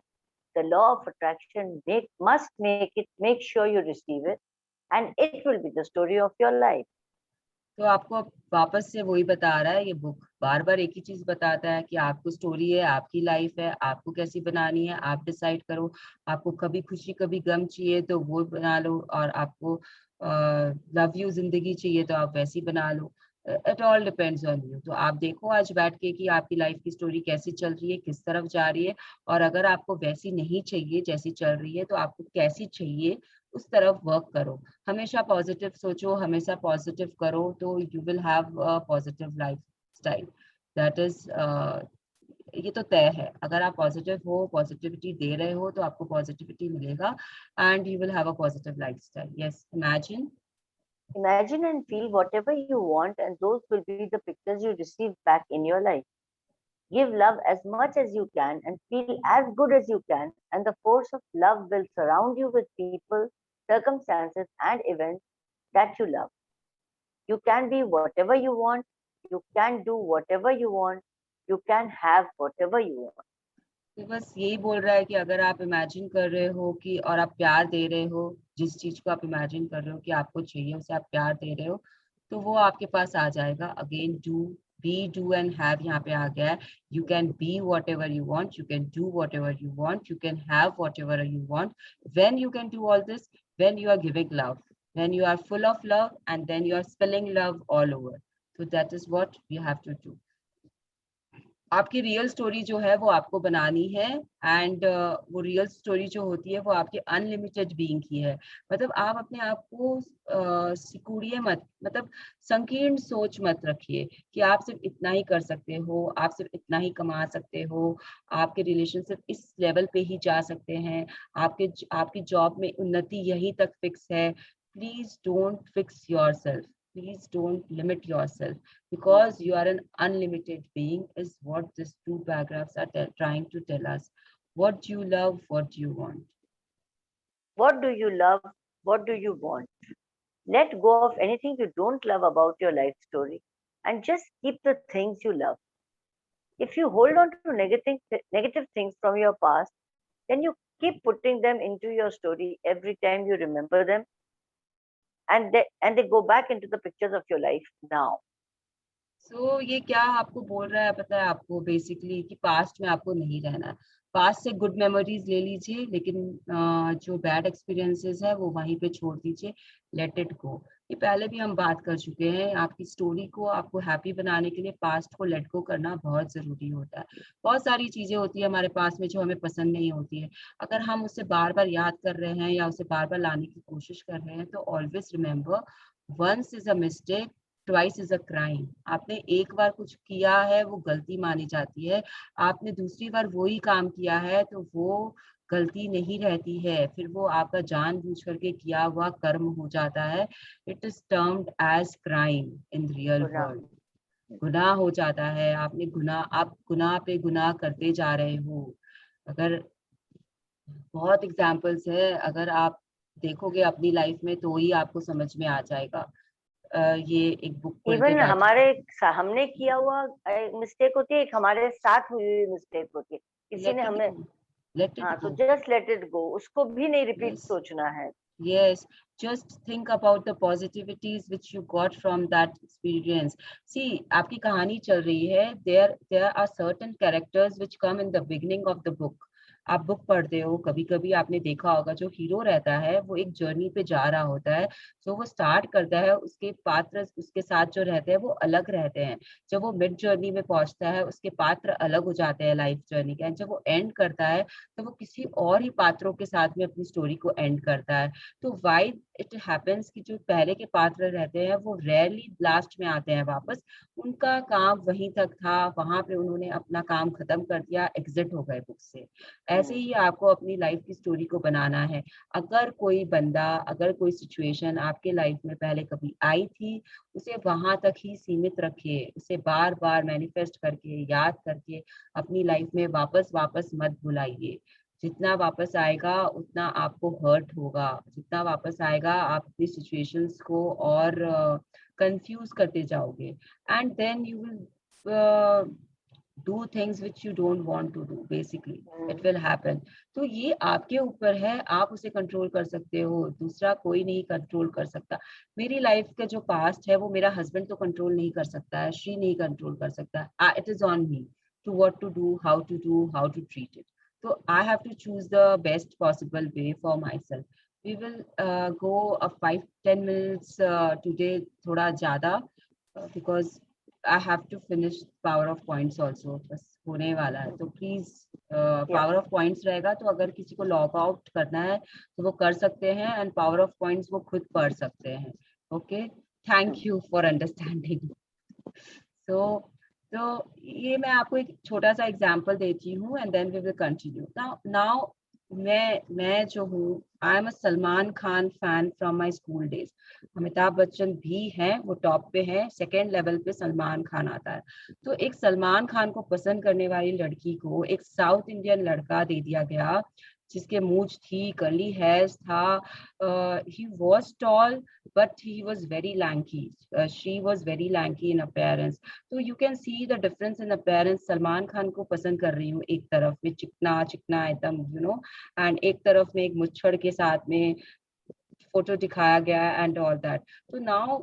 the law of attraction must make sure you receive it, and it will be the story of your life. तो आपको अब वापस से वही बता रहा है ये बुक, बार बार एक ही चीज बताता है कि आपको स्टोरी है, आपकी लाइफ है, आपको कैसी बनानी है आप डिसाइड करो। आपको कभी खुशी कभी गम चाहिए तो वो बना लो, और आपको लव यू जिंदगी चाहिए तो आप वैसी बना लो। It all depends on you. तो आप देखो आज बैठ के कि आपकी लाइफ की स्टोरी कैसी चल रही है, किस तरफ जा रही है, और अगर आपको वैसी नहीं चाहिए जैसी चल रही है तो आपको कैसी चाहिए, उस तरफ वर्क करो। हमेशा पॉजिटिव सोचो, हमेशा पॉजिटिव करो, तो you will have a positive life style. That is, ये तो तय है, अगर आप पॉजिटिव हो, पॉजिटिविटी दे रहे हो तो आपको पॉजिटिविटी मिलेगा, and you will have a positive life style. Yes, imagine. Imagine and feel whatever you want, and those will be the pictures you receive back in your life. Give love as much as you can and feel as good as you can, and the force of love will surround you with people, circumstances, and events that you love. You can be whatever you want, you can do whatever you want, you can have whatever you want. तो बस यही बोल रहा है कि अगर आप imagine कर रहे हो कि, और आप प्यार दे रहे हो, जिस चीज को आप इमेजिन कर रहे हो कि आपको चाहिए उसे आप प्यार दे रहे हो, तो वो आपके पास आ जाएगा। Again do, be, do and have यहाँ पे आ गया है। You can be whatever you want, you can do whatever you want, you can have whatever you want. When you can do all this, when you are giving love, when you are full of love, and then you are spilling love all over. So that is what you have to do. आपकी real story जो है वो आपको बनानी है, and वो real story जो होती है वो आपके अनलिमिटेड बीइंग की है। मतलब आप अपने आप को सिकुड़िए मत, मतलब संकीर्ण सोच मत रखिए कि आप सिर्फ इतना ही कर सकते हो, आप सिर्फ इतना ही कमा सकते हो, आपके रिलेशन सिर्फ इस लेवल पे ही जा सकते हैं, आपकी जॉब में उन्नति यहीं तक फिक्स है। Please don't fix yourself, please don't limit yourself, because you are an unlimited being, is what these two paragraphs are trying to tell us. What do you love, what do you want? What do you love? What do you want? Let go of anything you don't love about your life story and just keep the things you love. If you hold on to negative things from your past, then you keep putting them into your story every time you remember them, and they go back into the pictures of your life now. So ये क्या आपको बोल रहा है पता है आपको, basically कि पास्ट में आपको नहीं रहना है। पास्ट से गुड मेमोरीज ले लीजिए, लेकिन जो बैड एक्सपीरियंसेस है वो वहीं पे छोड़ दीजिए, लेट इट गो। ये पहले भी हम बात कर चुके हैं। आपकी स्टोरी को, आपको हैप्पी बनाने के लिए पास्ट को लेट गो करना बहुत जरूरी होता है। बहुत सारी चीजें होती है हमारे पास में जो हमें पसंद नहीं होती है, अगर हम उसे बार बार याद कर रहे हैं या उसे बार बार लाने की कोशिश कर रहे हैं, तो always remember, once is a mistake, twice is a crime. आपने एक बार कुछ किया है वो गलती मानी जाती है, आपने दूसरी बार वही काम किया है तो वो गलती नहीं रहती है, फिर वो आपका जानबूझ करके किया हुआ कर्म हो जाता है। It is termed as crime in real world. गुनाह हो जाता है, आप गुनाह पे गुनाह करते जा रहे हो। अगर बहुत एग्जाम्पल्स है, अगर आप देखोगे अपनी लाइफ में तो ही आपको समझ में आ जाएगा। ये एक बुक खोल के इवन बैठे, हमने किया हुआ मिस्टेक होती है, एक हमारे साथ हुई हुई मिस्टेक होती है, किसी ने हमें, let it हाँ, तो go. Just let it go, उसको भी नहीं रिपीट Yes. सोचना है। Yes, just think about the positivities which you got from that experience. See, आपकी कहानी चल रही है, there are certain characters which come in the beginning of the book, आप बुक पढ़ते हो, कभी कभी आपने देखा होगा जो हीरो रहता है वो एक जर्नी पे जा रहा होता है, तो वो स्टार्ट करता है, उसके पात्र उसके साथ जो रहते हैं वो अलग रहते हैं, जब वो मिड जर्नी में पहुंचता है उसके पात्र अलग हो जाते हैं लाइफ जर्नी के, एंड जब वो एंड करता है तो वो किसी और ही पात्रों के साथ में अपनी स्टोरी को एंड करता है। तो व्हाई इट हैपेंस कि जो पहले के पात्र रहते हैं वो रेयरली लास्ट में आते हैं वापस, उनका काम वहीं तक था, वहां पे उन्होंने अपना काम खत्म कर दिया, एग्जिट हो गए बुक से। ऐसे ही आपको अपनी लाइफ की स्टोरी को बनाना है। अगर कोई बंदा, अगर कोई सिचुएशन आपके लाइफ में पहले कभी आई थी, उसे वहां तक ही सीमित रखिए, उसे बार बार मैनिफेस्ट करके, याद करके अपनी लाइफ में वापस वापस मत बुलाइए। जितना वापस आएगा उतना आपको हर्ट होगा, जितना वापस आएगा आप अपनी सिचुएशंस को और कंफ्यूज करते जाओगे, and then you will do things which you don't want to do, basically it will happen। तो ये आपके ऊपर है, आप उसे कंट्रोल कर सकते हो, दूसरा कोई नहीं कंट्रोल कर सकता। मेरी लाइफ का जो पास्ट है वो मेरा हस्बैंड तो कंट्रोल नहीं कर सकता है, श्री नहीं कंट्रोल कर सकता है, it is on me to what to do, how to do, how to treat it. तो I have to choose the best possible way for myself. We will go a 5-10 minutes today, थोड़ा ज्यादा, because I have to finish power of points also, बस होने वाला है। तो please power of points रहेगा, तो अगर किसी को लॉग आउट करना है तो वो कर सकते हैं, एंड पावर ऑफ पॉइंट्स वो खुद पढ़ सकते हैं। Okay, thank you for understanding. So तो ये मैं आपको एक छोटा सा एग्जांपल देती हूँ, and then we will continue. Now मैं जो हूँ, I am a Salman Khan fan from my school days. Amitabh Bachchan भी हैं, वो टॉप पे हैं, सेकेंड लेवल पे सलमान खान आता है। तो एक सलमान खान को पसंद करने वाली लड़की को एक साउथ इंडियन लड़का दे दिया गया, जिसके मूंछ थी, कर्ली हेयर्स था, he was tall but he was very lanky, she was very lanky in appearance। तो you can see the difference in appearance। Salman Khan को पसंद कर रही हूँ एक तरफ में चिकना चिकना एकदम एंड एक तरफ में एक मुच्छड़ के साथ में फोटो दिखाया गया है एंड ऑल दैट। तो now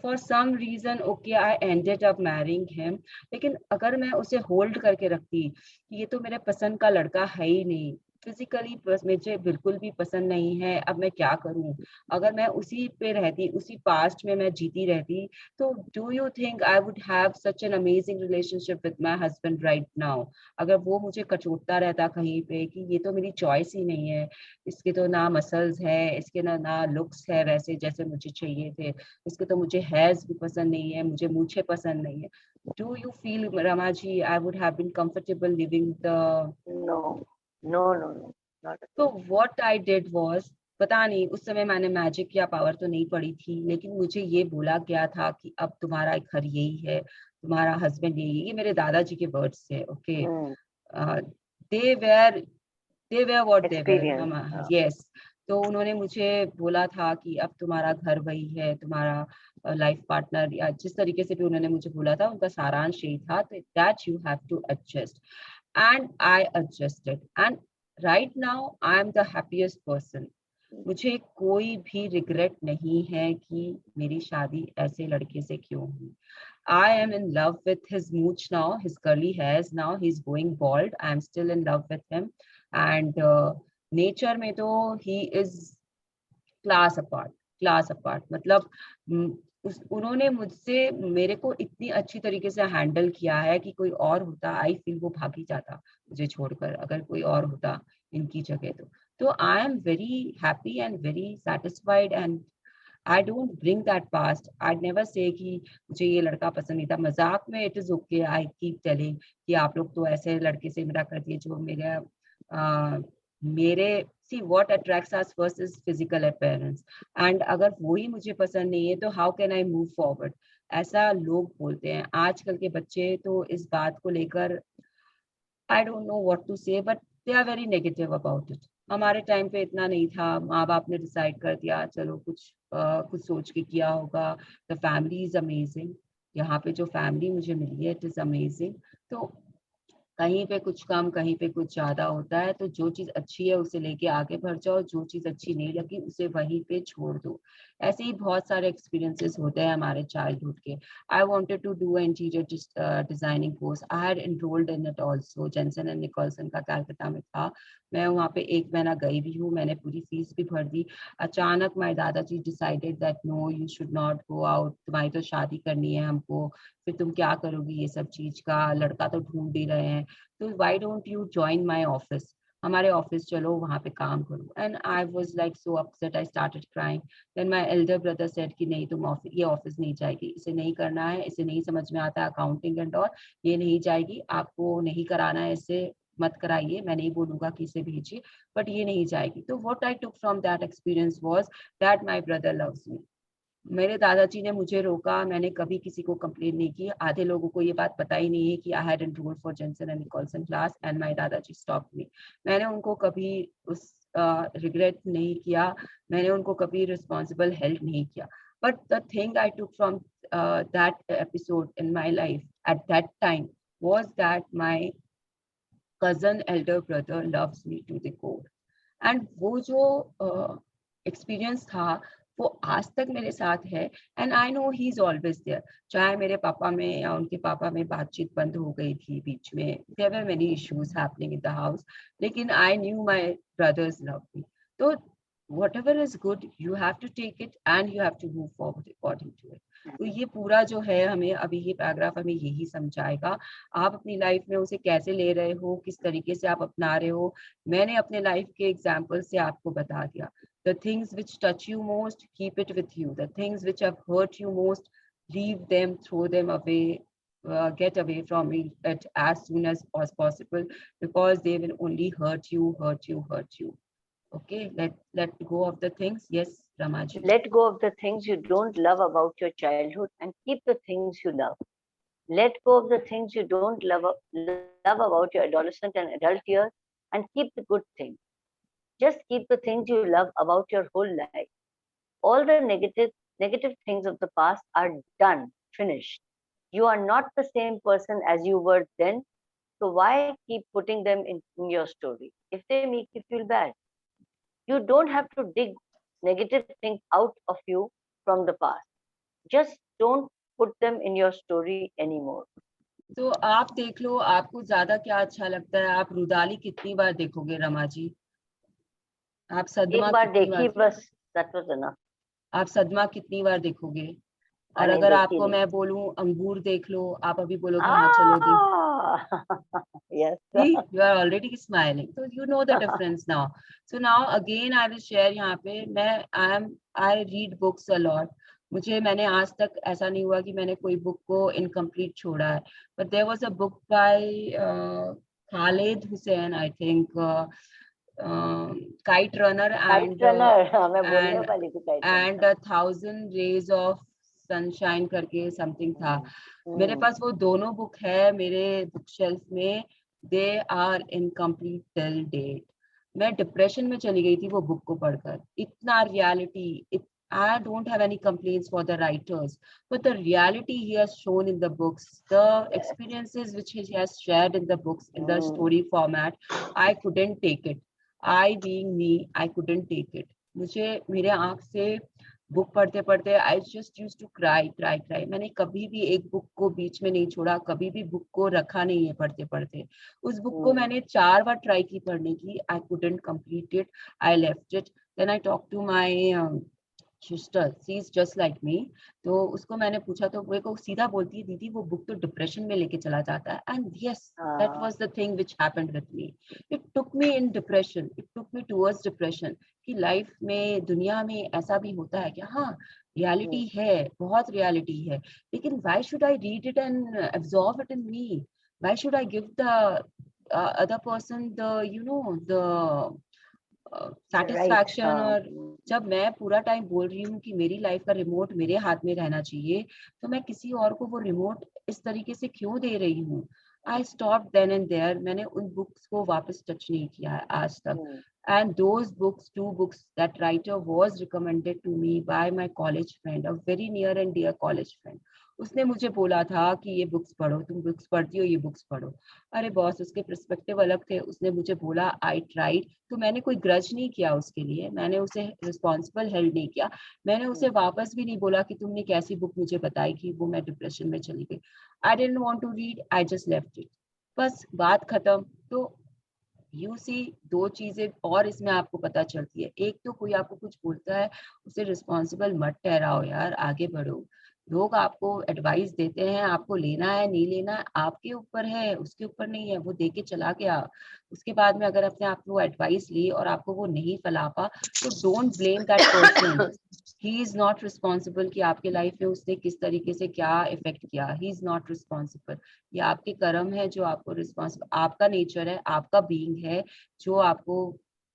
for some reason okay I ended up marrying him, लेकिन अगर मैं उसे होल्ड करके रखती, ये तो मेरे पसंद का लड़का है ही नहीं, फिजिकली मुझे बिल्कुल भी पसंद नहीं है, अब मैं क्या करूं। अगर मैं उसी पे रहती, उसी पास्ट में मैं जीती रहती, तो do you think I would have such an amazing relationship with my husband right now? अगर वो मुझे कचोटता रहता कहीं पे कि ये तो मेरी चॉइस ही नहीं है, इसके तो ना मसल्स है, इसके ना लुक्स है वैसे जैसे मुझे चाहिए थे, इसके तो मुझे हेयर्स भी पसंद नहीं है, मुझे मूछें पसंद नहीं है, do you feel Rama ji I would have been comfortable living the No, not at to all. What I did was, पता नहीं उस समय मैंने मैजिक या पावर तो नहीं पढ़ी थी, लेकिन मुझे ये बोला गया था कि अब तुम्हारा घर यही है, तुम्हारा हस्बैंड यही है। ये मेरे दादाजी के वर्ड्स थे। Okay, they were what they Experience. Were, yes. तो उन्होंने मुझे बोला था कि अब तुम्हारा घर वही है, तुम्हारा लाइफ पार्टनर, या जिस तरीके से भी उन्होंने मुझे बोला था उनका सारांश यही था, that you have to adjust, and I adjusted, and right now I am the happiest person. मुझे कोई भी रिग्रेट नहीं है कि मेरी शादी ऐसे लड़के से क्यों हुई। I am in love with his mooch now, his curly hairs now, he's going bald. I am still in love with him, and nature में तो he is class apart, class apart. मतलब उन्होंने मुझसे, मेरे को इतनी अच्छी तरीके से हैंडल किया है कि कोई और होता आई फील वो भाग ही जाता मुझे छोड़कर, अगर कोई और होता इनकी जगह। तो I am very happy and very satisfied, and I don't bring that past. I never say कि मुझे ये लड़का पसंद नहीं था, मजाक में it is okay, I keep telling कि आप लोग तो ऐसे लड़के से मेरा कर दिए जो मेरे see what attracts us first is physical appearance, and अगर वो ही मुझे पसंद नहीं है तो how can I move forward, ऐसा लोग बोलते हैं। आजकल के बच्चे तो इस बात को लेकर I don't know what to say, but they are very negative about it. हमारे टाइम पे इतना नहीं था, माँ बाप ने डिसाइड कर दिया, चलो कुछ सोच के किया होगा। द फैमिली इज अमेजिंग, यहाँ पे जो फैमिली मुझे मिली है इट इज अमेजिंग। तो कहीं पे कुछ कम, कहीं पे कुछ ज्यादा होता है, तो जो चीज अच्छी है उसे लेके आगे बढ़ जाओ, जो चीज अच्छी नहीं लगी उसे वहीं पे छोड़ दो। ऐसे ही बहुत सारे एक्सपीरियंसेस होते हैं हमारे चाइल्डहुड के। I wanted to do interior designing course, I had enrolled in it also, Jenson and Nicholson का कलकत्ता में था। मैं वहाँ पे 1 महीना गई भी हूँ, मैंने पूरी फीस भी भर दी। अचानक माय दादाजी decided that no you should not go out, तुम्हारी तो शादी करनी है हमको, फिर तुम क्या करोगी ये सब चीज का, लड़का तो ढूंढ ही रहे हैं, तो why don't you join my office, हमारे ऑफिस चलो, वहां पे काम करो। And I was like so upset, I started crying. Then my elder brother said कि नहीं तुम ऑफिस, ये ऑफिस नहीं जाएगी, इसे नहीं करना है, इसे नहीं समझ में आता अकाउंटिंग एंड ऑल, ये नहीं जाएगी, आपको नहीं कराना है, इससे मत कराइए, मैं नहीं बोलूंगा कि इसे भेजिए, बट ये नहीं जाएगी। तो what I took from that experience was that my brother loves me. मेरे दादाजी ने मुझे रोका, मैंने कभी किसी को कंप्लेन नहीं की। आधे लोगों को ये बात पता ही नहीं है कि I had enrolled for Jenson and Nicholson class and my दादाजी स्टॉप्ड मी। मैंने उनको कभी उस रिग्रेट नहीं किया, मैंने उनको कभी रिस्पॉन्सिबल हेल्प नहीं किया। But the thing I took from that episode in my life at that time was that my cousin elder brother loves me to the core. And वो जो एक्सपीरियंस था वो आज तक मेरे साथ है। And I know he is always there, चाहे मेरे पापा में या उनके पापा में बातचीत बंद हो गई थी बीच में, there were many issues happening in the house, लेकिन I knew my brothers love me. तो whatever is good you have to take it and you have to move forward according to it. तो ये पूरा जो है, हमें अभी ये पैराग्राफ हमें यही समझाएगा, आप अपनी लाइफ में उसे कैसे ले रहे हो, किस तरीके से आप अपना रहे हो। मैंने अपने लाइफ के एग्जाम्पल से आपको बता दिया। The things which touch you most, keep it with you. The things which have hurt you most, leave them, throw them away, get away from it as soon as possible, because they will only hurt you, hurt you, hurt you. Okay, let go of the things. Yes, Ramaji. Let go of the things you don't love about your childhood and keep the things you love. Let go of the things you don't love about your adolescent and adult years and keep the good things. Just keep the things you love about your whole life. All the negative things of the past are done, finished. You are not the same person as you were then, so why keep putting them in your story if they make you feel bad? You don't have to dig negative things out of you from the past. Just don't put them in your story anymore. तो आप देख लो, आपको ज्यादा क्या अच्छा लगता है, आप रुदाली कितनी बार देखोगे रमा जी? आप सदमा एक बार कितनी देखी बार, बस, that was enough. आप सदमा कितनी बार देखोगे? और नहीं अगर देखी आपको नहीं। मैं बोलूं अंगूर देख लो, आप अभी बोलोगे हाँ चलो देख। Yes. See, you are already smiling, so you know the difference now. So now again I will share यहाँ पे, I read books a lot. मैंने आज तक ऐसा नहीं हुआ कि मैंने कोई बुक को इनकम्प्लीट छोड़ा है। But there was a book by Khaled Hussain, I think, Kite Runner Kite runner, मैं बोलने and वाली थी kite and runner. A Thousand Rays of Sunshine करके something था। मेरे पास वो दोनों बुक है मेरे बुक शेल्फ में, they are incomplete till date. मैं डिप्रेशन में चली गई थी वो बुक को पढ़कर, इतना reality, I don't have any complaints for the writers, but the reality he has shown in the books, the experiences which he has shared in the books in the story format, I couldn't take it. I being me, I couldn't take it. मुझे मेरे आंख से book पढ़ते पढ़ते I just use to cry cry cry. मैंने कभी भी एक बुक को बीच में नहीं छोड़ा, कभी भी बुक को रखा नहीं है पढ़ते पढ़ते। उस बुक को मैंने 4 बार ट्राई की पढ़ने की, I couldn't complete it, I left it. Then I talk to my sister, she is just like me. तो उसको मैंने पूछा तो वो को सीधा बोलती है, दीदी वो बुक तो डिप्रेशन में लेके चला जाता है। And yes, that was the thing which happened with me. It took me in depression, it took me towards depression कि लाइफ में, दुनिया में ऐसा भी होता है क्या? हाँ, रियलिटी है, बहुत रियलिटी है, लेकिन why should I read it and absorb it in me? Why should I give the other person the, you know, the satisfaction? और जब मैं पूरा टाइम बोल रही हूँ कि मेरी लाइफ का रिमोट मेरे हाथ में रहना चाहिए, तो मैं किसी और को वो रिमोट इस तरीके से क्यों दे रही हूँ? I stop then and there. मैंने उन बुक्स को वापस टच नहीं किया है आज तक। And those books, 2 books, that writer was recommended to me by my college friend, a very near and dear college friend. उसने मुझे बोला था कि ये बुक्स पढ़ो, तुम बुक्स पढ़ती हो, ये बुक्स पढ़ो. अरे बॉस, उसके पर्सपेक्टिव अलग थे. उसने मुझे बोला, आई ट्राइड. तो मैंने कोई ग्रज नहीं किया उसके लिए, मैंने उसे रिस्पॉन्सिबल हेल्ड नहीं किया. मैंने उसे वापस भी नहीं बोला कि तुमने कैसी बुक मुझे बताई कि वो मैं डिप्रेशन में चली गई. I didn't want to read, I just left it. बस बात खत्म. तो यू सी, 2 चीजें और इसमें आपको पता चलती है. एक तो कोई आपको कुछ बोलता है, उसे रिस्पॉन्सिबल मत ठहराओ यार, आगे बढ़ो. लोग आपको एडवाइस देते हैं, आपको लेना है नहीं लेना आपके ऊपर है, उसके ऊपर नहीं है. वो दे के चला गया, उसके बाद में अगर अपने आप को एडवाइस ली और आपको वो नहीं फैला पा, तो don't blame that person. He is not responsible कि आपके लाइफ में उसने किस तरीके से क्या इफेक्ट किया. He is not responsible. ये आपके कर्म है जो आपको रिस्पॉन्सिबल, आपका नेचर है, आपका बीइंग है जो आपको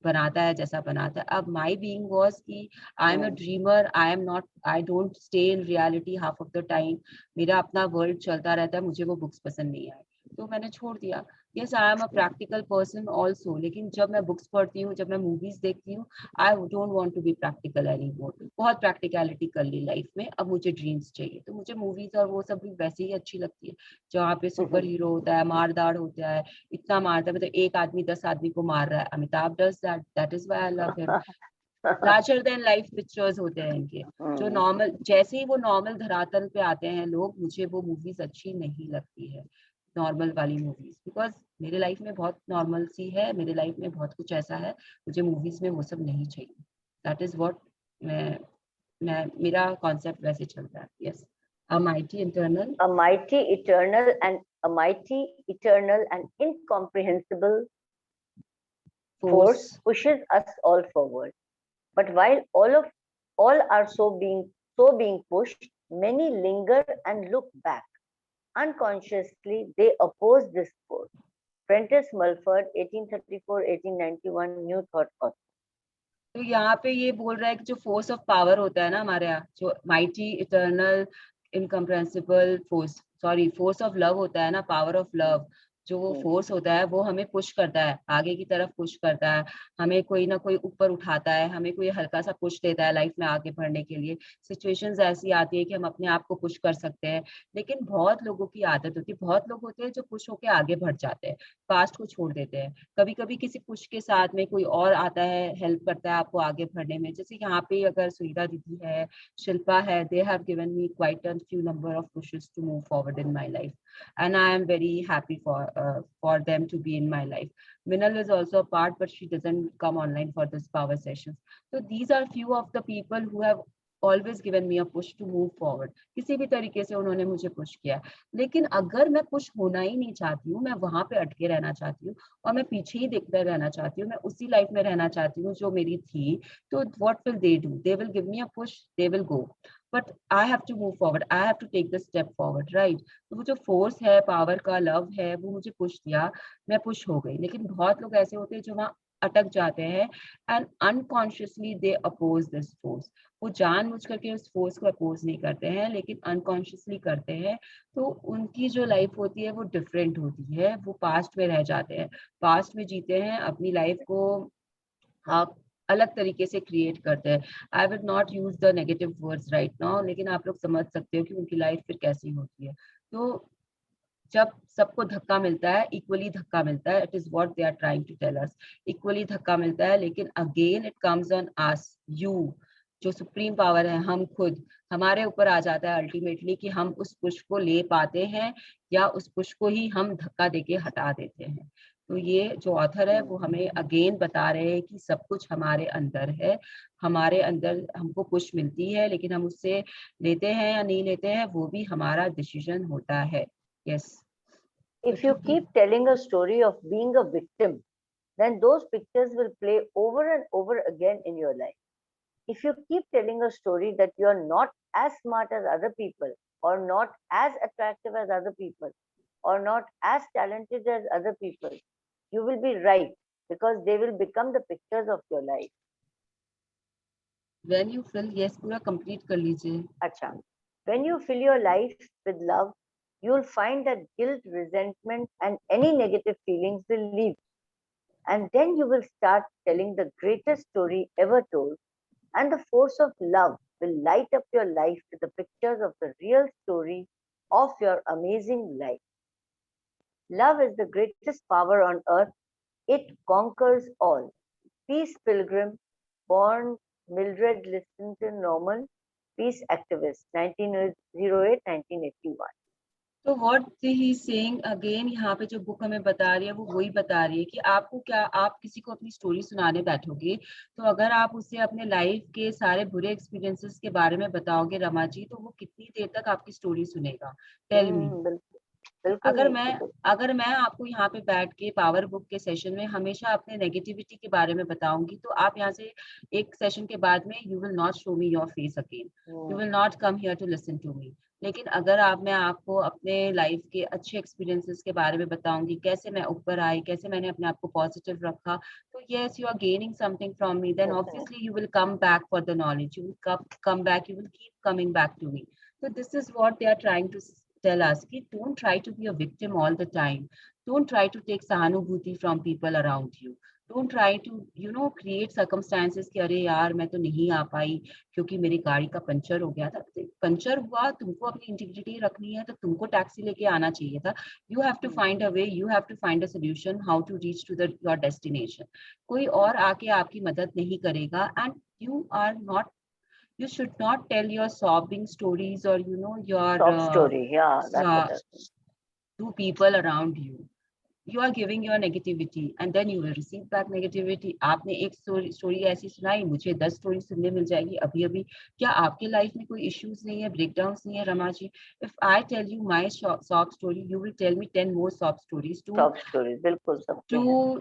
बनाता है जैसा बनाता है. अब माई बीइंग वाज कि I am a dreamer, I am not, I don't stay in reality half of the time. मेरा अपना वर्ल्ड चलता रहता है, मुझे वो बुक्स पसंद नहीं आए तो मैंने छोड़ दिया. Yes, I am a practical person also, लेकिन जब मैं बुक्स पढ़ती हूँ, जब मैं मूवीज देखती हूँ, I don't want to be practical any more. बहुत प्रैक्टिकलिटी कर ली लाइफ में, अब मुझे ड्रीम्स चाहिए. तो मुझे मूवीज और वो सब भी वैसे ही अच्छी लगती है जहाँ पे सुपर हीरो होता है, मारदाड़ होता है, इतना मारता है, मतलब एक आदमी 10 आदमी को मार रहा है. Amitabh does that, that is why I love him. Larger than life pictures होते हैं इनके, जो नॉर्मल, जैसे ही वो नॉर्मल धरातल पे आते हैं लोग, मुझे वो मूवीज अच्छी नहीं लगती है, नॉर्मल वाली मूवीज. बिकॉज मेरे लाइफ में बहुत नॉर्मल सी है, मेरे लाइफ में बहुत कुछ ऐसा है, मुझे मूवीज में वो सब नहीं चाहिए. दैट इज व्हाट मैं मेरा कॉन्सेप्ट वैसे चलता है. Yes, a mighty internal, a mighty, eternal and incomprehensible force pushes us all forward. But while all are being pushed, many linger and look back. Unconsciously, they oppose this force. Prentice Mulford, 1834-1891, New Thought author. तो यहाँ पे ये बोल रहा है कि जो force of power होता है ना हमारे यहाँ, जो mighty, eternal, incomprehensible force, sorry, force of love होता है ना, पावर ऑफ लव, जो वो फोर्स होता है वो हमें पुश करता है, आगे की तरफ पुश करता है, हमें कोई ना कोई ऊपर उठाता है, हमें कोई हल्का सा पुश देता है लाइफ में आगे बढ़ने के लिए. सिचुएशंस ऐसी आती है कि हम अपने आप को पुश कर सकते हैं. लेकिन बहुत लोगों की आदत होती है, बहुत लोग होते हैं जो पुश होके आगे बढ़ जाते हैं, पास्ट को छोड़ देते हैं. कभी कभी किसी पुश के साथ में कोई और आता है, हेल्प करता है आपको आगे बढ़ने में. जैसे यहाँ पे अगर सुनीता दीदी है, शिल्पा है, they have given me quite a few number of pushes to move forward in my life, and I am very happy for them to be in my life. Minal is also a part, but she doesn't come online for this power sessions. So these are few of the people who have always given me a push to move forward. किसी भी तरीके से उन्होंने मुझे push किया. लेकिन अगर मैं पुश होना ही नहीं चाहती हूँ, मैं वहां पे अटके रहना चाहती हूँ और मैं पीछे ही देखते रहना चाहती हूँ, मैं उसी लाइफ में रहना चाहती हूँ जो मेरी थी, तो what will they do? They will give me a push, they will go. But I have to move forward. I have to take the step forward, right? तो वो जो फोर्स है, पावर का, लव है, वो मुझे पुश दिया, मैं पुश हो गई. लेकिन बहुत लोग ऐसे होते हैं जो वहाँ अटक जाते हैं and unconsciously they oppose this force. वो जानबूझ करके उस फोर्स को अपोज नहीं करते हैं, लेकिन अनकॉन्शियसली करते हैं. तो उनकी जो लाइफ होती है वो डिफरेंट होती है, वो पास्ट में रह जाते हैं, पास्ट में जीते हैं, अपनी लाइफ को आप अलग तरीके से क्रिएट करते हैं. I will not use the negative words right now, लेकिन आप लोग समझ सकते हो कि उनकी लाइफ फिर कैसी होती है. तो जब सबको धक्का मिलता है, इक्वली धक्का मिलता है, it is what they are trying to tell us, equally धक्का मिलता है. लेकिन again it comes on us, you, जो सुप्रीम पावर है, हम खुद, हमारे ऊपर आ जाता है अल्टीमेटली कि हम उस पुश को ले पाते हैं या उस पुश को ही हम धक्का देके हटा देते हैं. तो ये जो ऑथर है वो हमें अगेन बता रहे हैं कि सब कुछ हमारे अंदर है, हमारे अंदर हमको पुश मिलती है, लेकिन हम उससे लेते हैं या नहीं लेते हैं वो भी हमारा डिसीजन होता है. Yes. If you keep telling a story of being a victim, then those pictures will play over and over again in your life. If you keep telling a story that you are not as smart as other people, or not as attractive as other people, or not as talented as other people, you will be right, because they will become the pictures of your life. When you fill, yes, पूरा complete कर लीजिए. अच्छा. When you fill your life with love, you'll find that guilt, resentment, and any negative feelings will leave. And then you will start telling the greatest story ever told, and the force of love will light up your life with the pictures of the real story of your amazing life. Love is the greatest power on earth. It conquers all. Peace Pilgrim, born Mildred Listenton Norman, peace activist, 1908-1981. तो what he saying again, यहाँ पे जो book हमें बता रही है वो वही बता रही है कि आपको क्या, आप किसी को अपनी स्टोरी सुनाने बैठोगे तो अगर आप उसे अपने लाइफ के सारे बुरे एक्सपीरियंसेस के बारे में बताओगे रमा जी, तो वो कितनी देर तक आपकी स्टोरी सुनेगा? Tell me. बिल्कुल अगर नहीं मैं सुनेगा। अगर मैं आपको यहाँ पे बैठ के पावर बुक के सेशन में हमेशा अपने नेगेटिविटी के बारे में बताऊंगी, तो आप यहाँ से एक सेशन के बाद में you will not show me your face again, you will not come here to listen to me. लेकिन अगर मैं आपको अपने लाइफ के अच्छे एक्सपीरियंसेस के बारे में बताऊंगी, कैसे मैं ऊपर आई, कैसे मैंने अपने आप को पॉजिटिव रखा, तो yes you are gaining something from me, then obviously you will come back for the knowledge, you will come back, you will keep coming back to me. So this is what they are trying to tell us, कि don't try to be a victim all the time, don't try to take सहानुभूति from people around you, don't try to create circumstances कि अरे यार मैं तो नहीं आ पाई क्योंकि मेरी गाड़ी का पंचर हो गया था। पंचर हुआ, तुमको अपनी इंटीग्रिटी रखनी है तो तुमको टैक्सी लेके आना चाहिए था। You have to find a way, you have to find a solution how to reach to your destination. कोई और आके आपकी मदद नहीं करेगा, and you are not, you should not tell your sobbing stories or your Top story, yeah, that's uh, what to people around you. You are giving your negativity and then you will receive back negativity. आपने एक story ऐसी सुनाई, मुझे 10 story सुनने मिल जाएगी अभी अभी। क्या आपके लाइफ में कोई इश्यूज नहीं है, ब्रेकडाउन्स नहीं है Rama ji? If I tell you my sob story, you will tell me 10 more sob stories top story, बिल्कुल सबके हैं।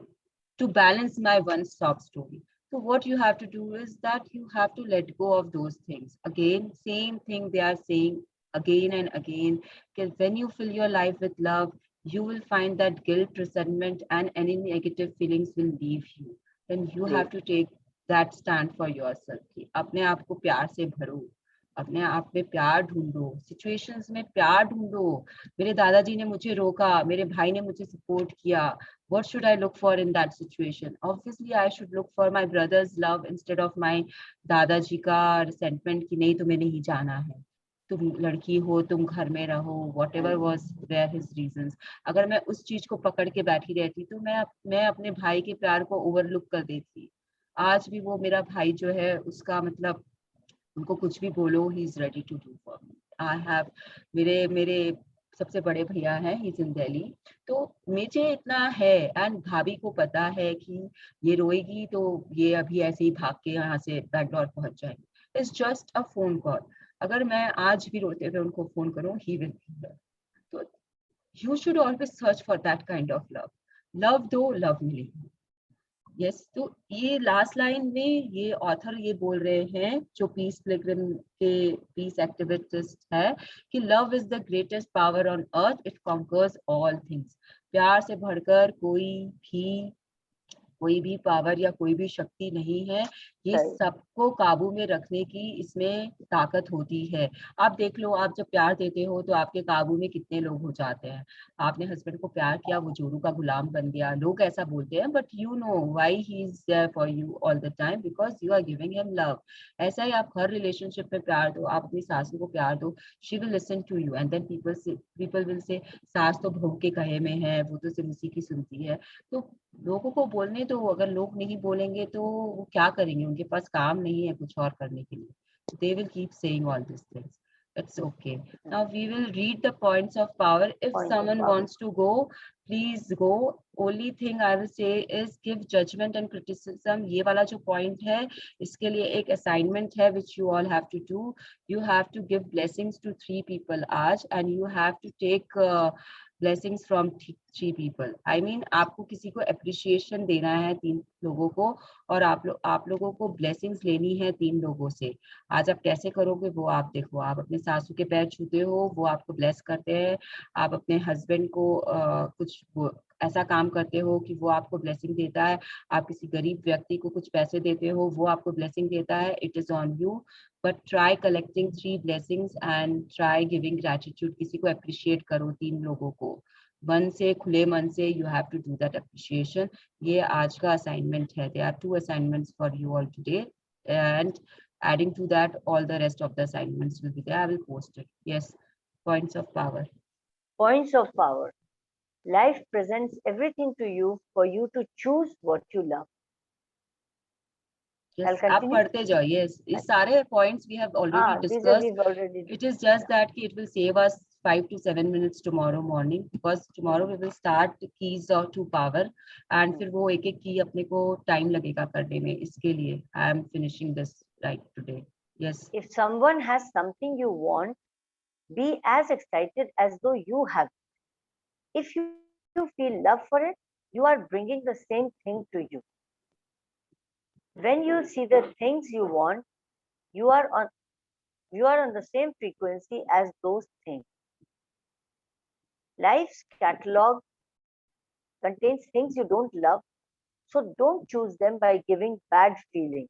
to balance my one sob story. So what you have to do is that you have to let go of those things. Again, same thing they are saying again and again, because when you fill your life with love, you will find that guilt, resentment, and any negative feelings will leave you. Then you have to take that stand for yourself. कि अपने आप को प्यार से भरो, अपने आप में प्यार ढूंढो, सिचुएशंस में प्यार ढूंढो। मेरे दादाजी ने मुझे रोका, मेरे भाई ने मुझे सपोर्ट किया। What should I look for in that situation? Obviously, I should look for my brother's love instead of my दादाजी का resentment कि नहीं तुम्हें नहीं जाना है, तुम लड़की हो, तुम घर में रहो, whatever was there his reasons. अगर मैं उस चीज को पकड़ के बैठी रहती तो मैं अपने भाई के प्यार को ओवरलुक कर देती। आज भी वो मेरा भाई जो है, उसका मतलब उनको कुछ भी बोलो, he is ready to do for me. I have मेरे सबसे बड़े भैया हैं, ही इज इन दिल्ली, तो मुझे इतना है, एंड भाभी को पता है कि ये रोएगी तो ये अभी ऐसे ही भाग के यहाँ से बैंगलोर पहुंच जाएंगे। It's just a phone call. अगर मैं आज भी रोते हुए उनको फोन करूँ, ही विल बी हियर। तो you should always search for that kind of love. Love दो, लव मिलेगी। यस, तो ये लास्ट लाइन में ये ऑथर ये बोल रहे हैं, जो पीस पिलग्रिम के पीस एक्टिविस्ट है, कि love is the greatest power on earth, it conquers all things. प्यार से बढ़कर कोई भी पावर या कोई भी शक्ति नहीं है। ये सबको काबू में रखने की इसमें ताकत होती है। आप देख लो, आप जब प्यार देते हो तो आपके काबू में कितने लोग हो जाते हैं। आपने हस्बैंड को प्यार किया, वो जोरू का गुलाम बन गया। लोग ऐसा बोलते हैं, but you know why he is there for you all the time, because you are giving him love. ऐसा ही आप हर रिलेशनशिप में प्यार दो, आप अपनी सासू को प्यार दो, she will listen to you, and then people will say सास तो बहू के कहे में है, वो तो सिर्फ उसी की सुनती है। तो लोगों को बोलने दो, अगर लोग नहीं बोलेंगे तो वो क्या करेंगे, उनके पास काम नहीं है कुछ और करने के लिए। They will keep saying all these things. It's okay. Now we will read the points of power. If someone wants to go, please go. Only thing I will say is give judgment and criticism. ये वाला जो point है, इसके लिए एक assignment है which you all have to do. You have to give blessings to 3 people आज, and you have to take blessings from 3 people. I mean, आपको किसी को appreciation देना है 3 लोगों को, और आप लोगों को blessings लेनी है 3 लोगों से। आज आप कैसे करोगे वो आप देखो। आप अपने सासू के पैर छूते हो, वो आपको bless करते हैं। आप अपने husband को कुछ ऐसा काम करते हो कि वो आपको blessing देता है। आप किसी गरीब व्यक्ति को कुछ पैसे देते हो, वो आपको blessing देता है। It is on you. But try collecting 3 blessings and try giving gratitude. किसी को appreciate करो 3 लोगों को। मन से, खुले मन से you have to do that appreciation. ये आज का assignment है. There are 2 assignments for you all today, and adding to that all the rest of the assignments will be there. I will post it. Yes, points of power. Points of power. Life presents everything to you for you to choose what you love. Yes, I'll आप continue. पढ़ते जाओ. Yes, ये सारे points we have already These discussed. we've already It is just that it will save us 5 to 7 minutes tomorrow morning, because tomorrow we will start the keys to power, and फिर वो एक एक key अपने को time लगेगा करने में. इसके लिए I am finishing this right today. Yes. If someone has something you want, be as excited as though you have it. If you feel love for it, you are bringing the same thing to you. When you see the things you want, you are on the same frequency as those things. Life's catalog contains things you don't love, so don't choose them by giving bad feelings.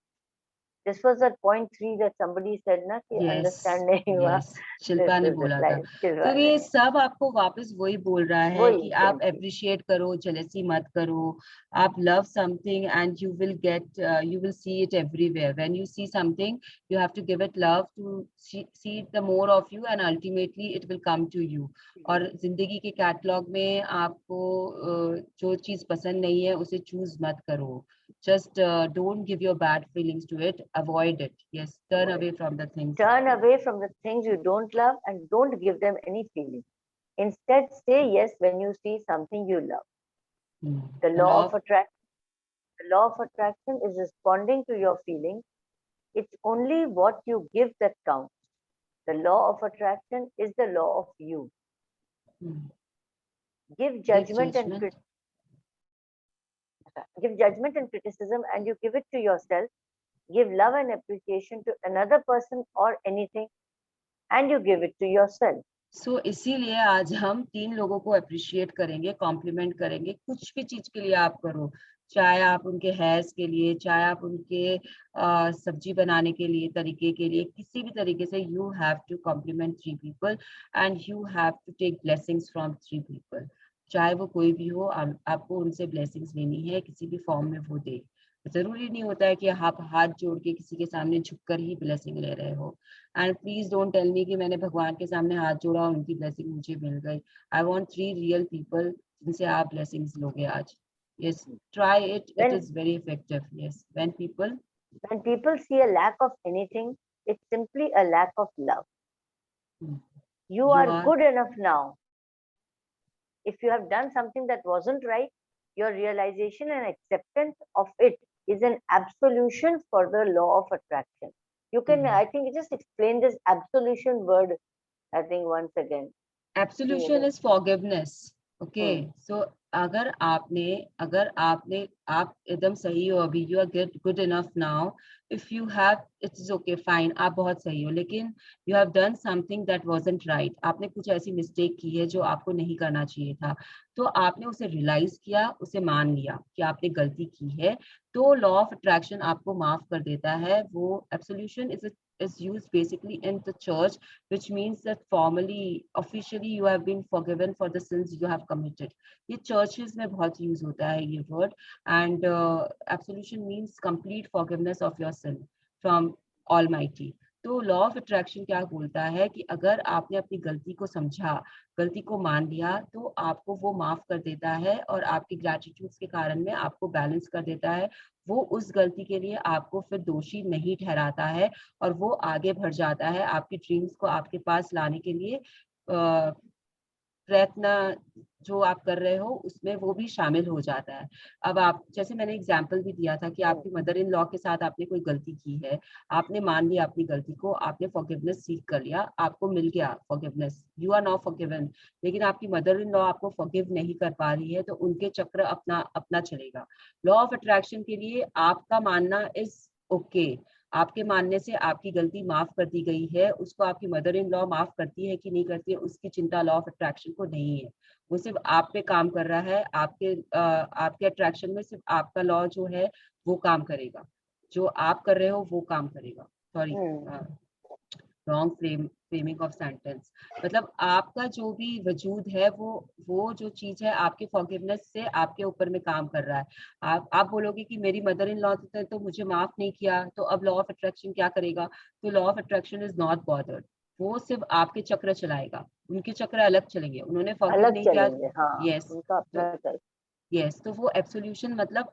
This was at point 3 that somebody said ना कि Yes, understand नहीं हुआ. yes, Shilpa ने बोला था. तो ये सब आपको वापस वही बोल रहा है कि आप appreciate करो, jealousy मत करो. आप love something and you will get, you will see it everywhere. When you see something, you have to give it love to see the more of you, and ultimately it will come to you. और जिंदगी के catalogue में आपको जो चीज पसंद नहीं है उसे चूज मत करो. Just don't give your bad feelings to it. Avoid it. Yes, turn away from the things. Turn away from the things you don't love and don't give them any feeling. Instead, say yes when you see something you love. The law of attraction is responding to your feelings. It's only what you give that counts. The law of attraction is the law of you. Give judgment and criticism, and you give it to yourself. Give love and appreciation to another person or anything, and you give it to yourself. So इसीलिए आज हम 3 लोगों को appreciate करेंगे, compliment करेंगे. कुछ भी चीज के लिए आप करो, चाहे आप उनके hairs के लिए, चाहे आप उनके सब्जी बनाने के लिए, तरीके के लिए, किसी भी तरीके से you have to compliment 3 people and you have to take blessings from 3 people. चाहे वो कोई भी हो, आपको उनसे blessings लेनी है, किसी भी फॉर्म में वो दे. जरूरी नहीं होता है कि आप हाथ जोड़ के किसी के सामने झुककर ही ब्लेसिंग ले रहे हो. And please don't tell me कि मैंने भगवान के सामने हाथ जोड़ा और उनकी ब्लेसिंग मुझे मिल गई. आई वांट 3 रियल पीपल जिनसे आप ब्लेसिंग्स लोगे आज. Yes, try it. It is very effective. Yes, when people see a lack of anything, it's simply a lack of love. You are good enough now. If you have done something that wasn't right, your realization and acceptance of it is an absolution for the law of attraction. You can, I think, just explain this absolution word, I think, once again. Absolution is forgiveness. Okay, so अगर आपने आप एकदम सही हो अभी, you are good enough now. If you have, it's okay, fine, आप बहुत सही हो, लेकिन you have done something that wasn't right. आपने कुछ ऐसी mistake की है जो आपको नहीं करना चाहिए था, तो आपने उसे realize किया, उसे मान लिया कि आपने गलती की है, तो law of attraction आपको माफ कर देता है. वो absolution is used basically in the church, which means that formally, officially you have been forgiven for the sins you have committed. ये churches में बहुत use होता है ये word, and absolution means complete forgiveness of your sin from Almighty. तो law of attraction क्या बोलता है कि अगर आपने अपनी गलती को समझा, गलती को मान लिया, तो आपको वो माफ कर देता है और आपकी ग्रैटिट्यूड्स के कारण में आपको बैलेंस कर देता है. वो उस गलती के लिए आपको फिर दोषी नहीं ठहराता है और वो आगे बढ़ जाता है आपकी ड्रीम्स को आपके पास लाने के लिए. प्रयत्न जो आप कर रहे हो उसमें वो भी शामिल हो जाता है. अब आप, जैसे मैंने एग्जांपल भी दिया था कि आपकी मदर इन लॉ के साथ आपने कोई गलती की है, आपने मान लिया अपनी गलती को, आपने फॉरगिवनेस सीख कर लिया, आपको मिल गया forgiveness, you are not forgiven, लेकिन आपकी मदर इन लॉ आपको फॉरगिव नहीं कर पा रही है, तो उनके चक्र अपना चलेगा. लॉ ऑफ अट्रैक्शन के लिए आपका मानना इज ओके. आपके मानने से आपकी गलती माफ कर दी गई है, उसको आपकी मदर इन लॉ माफ करती है कि नहीं करती है, उसकी चिंता लॉ ऑफ अट्रैक्शन को नहीं है. वो सिर्फ आप पे काम कर रहा है. आपके अट्रैक्शन में सिर्फ आपका लॉ जो है वो काम करेगा, जो आप कर रहे हो वो काम करेगा. Sorry, wrong framing of sentence. मतलब आपका जो भी वजूद है वो जो चीज है आपके फॉरगिवनेस से आपके ऊपर में काम कर रहा है। आप बोलोगे कि मेरी मदर इन लॉ तो मुझे माफ नहीं किया, तो अब लॉ ऑफ अट्रैक्शन क्या करेगा? तो law of attraction is not bothered, वो सिर्फ आपके चक्र चलाएगा, उनके चक्र अलग चलेंगे, उन्होंने फॉरगिव अलग नहीं किया। चलेंगे, हाँ, यस, उनका अपना चल। यस, तो वो एब्सोल्यूशन मतलब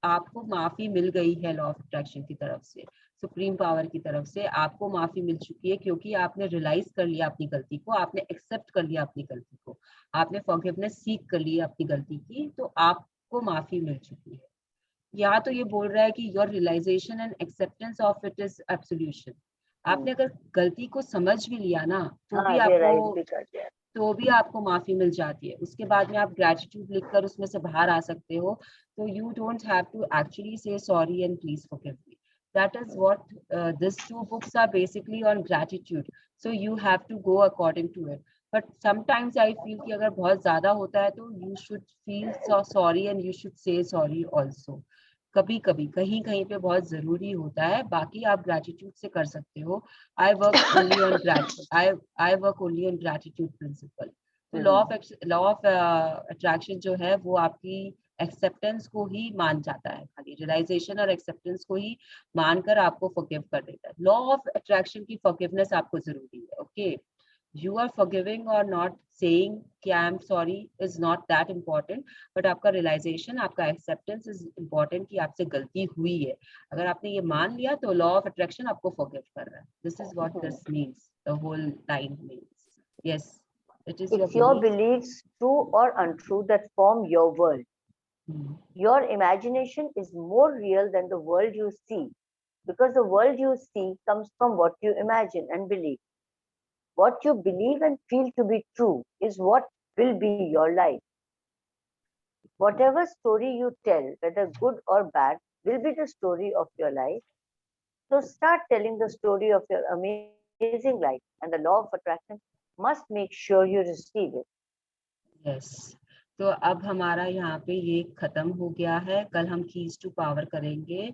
आपको माफी मिल गई है लॉ ऑफ अट्रैक्शन की तरफ से, सुप्रीम पावर की तरफ से आपको माफी मिल चुकी है, क्योंकि आपने रियलाइज कर लिया अपनी गलती को, आपने एक्सेप्ट कर लिया अपनी गलती को, आपने फॉरगिवनेस सीख कर ली अपनी गलती की, तो आपको माफी मिल चुकी है। या तो ये बोल रहा है कि your realization and acceptance of it is absolution. आपने अगर गलती को समझ भी लिया ना, तो भी हाँ, आपको रियलाइज भी कर दिया। तो भी आपको माफी मिल जाती है। उसके बाद में आप ग्रेटिट्यूड लिखकर उसमें से बाहर आ सकते हो। तो you don't have to actually say sorry and please forgive me. That is what these two books are basically on gratitude. So you have to go according to it. But sometimes I feel कि अगर बहुत ज्यादा होता है तो you should feel so sorry and you should say sorry also. कभी कभी कहीं कहीं पे बहुत जरूरी होता है, बाकी आप ग्रेटिट्यूड से कर सकते हो। I work only on I work only on gratitude principle. तो लॉ ऑफ अट्रैक्शन जो है वो आपकी एक्सेप्टेंस को ही मान जाता है, खाली रियलाइजेशन और एक्सेप्टेंस को ही मानकर आपको फॉरगिव कर देता है। लॉ ऑफ अट्रैक्शन की फॉरगिवनेस आपको जरूरी है। ओके, यू आर फॉरगिविंग और नॉट सेइंग कि I am sorry is not that important, but आपका रियलाइजेशन, आपका एक्सेप्टेंस इज इम्पोर्टेंट कि आपसे गलती हुई है। अगर आपने ये मान लिया तो लॉ ऑफ अट्रैक्शन आपको फॉरगिव कर रहा है। This is what this means, the whole line means. Yes, it is It's your beliefs, true or untrue, that form your world. Your imagination is more real than the world you see, because the world you see comes from what you imagine and believe. What you believe and feel to be true is what will be your life. Whatever story you tell, whether good or bad, will be the story of your life. So start telling the story of your amazing life, and the law of attraction must make sure you receive it. Yes. तो अब हमारा यहाँ पे ये खत्म हो गया है। कल हम कीज टू पावर करेंगे।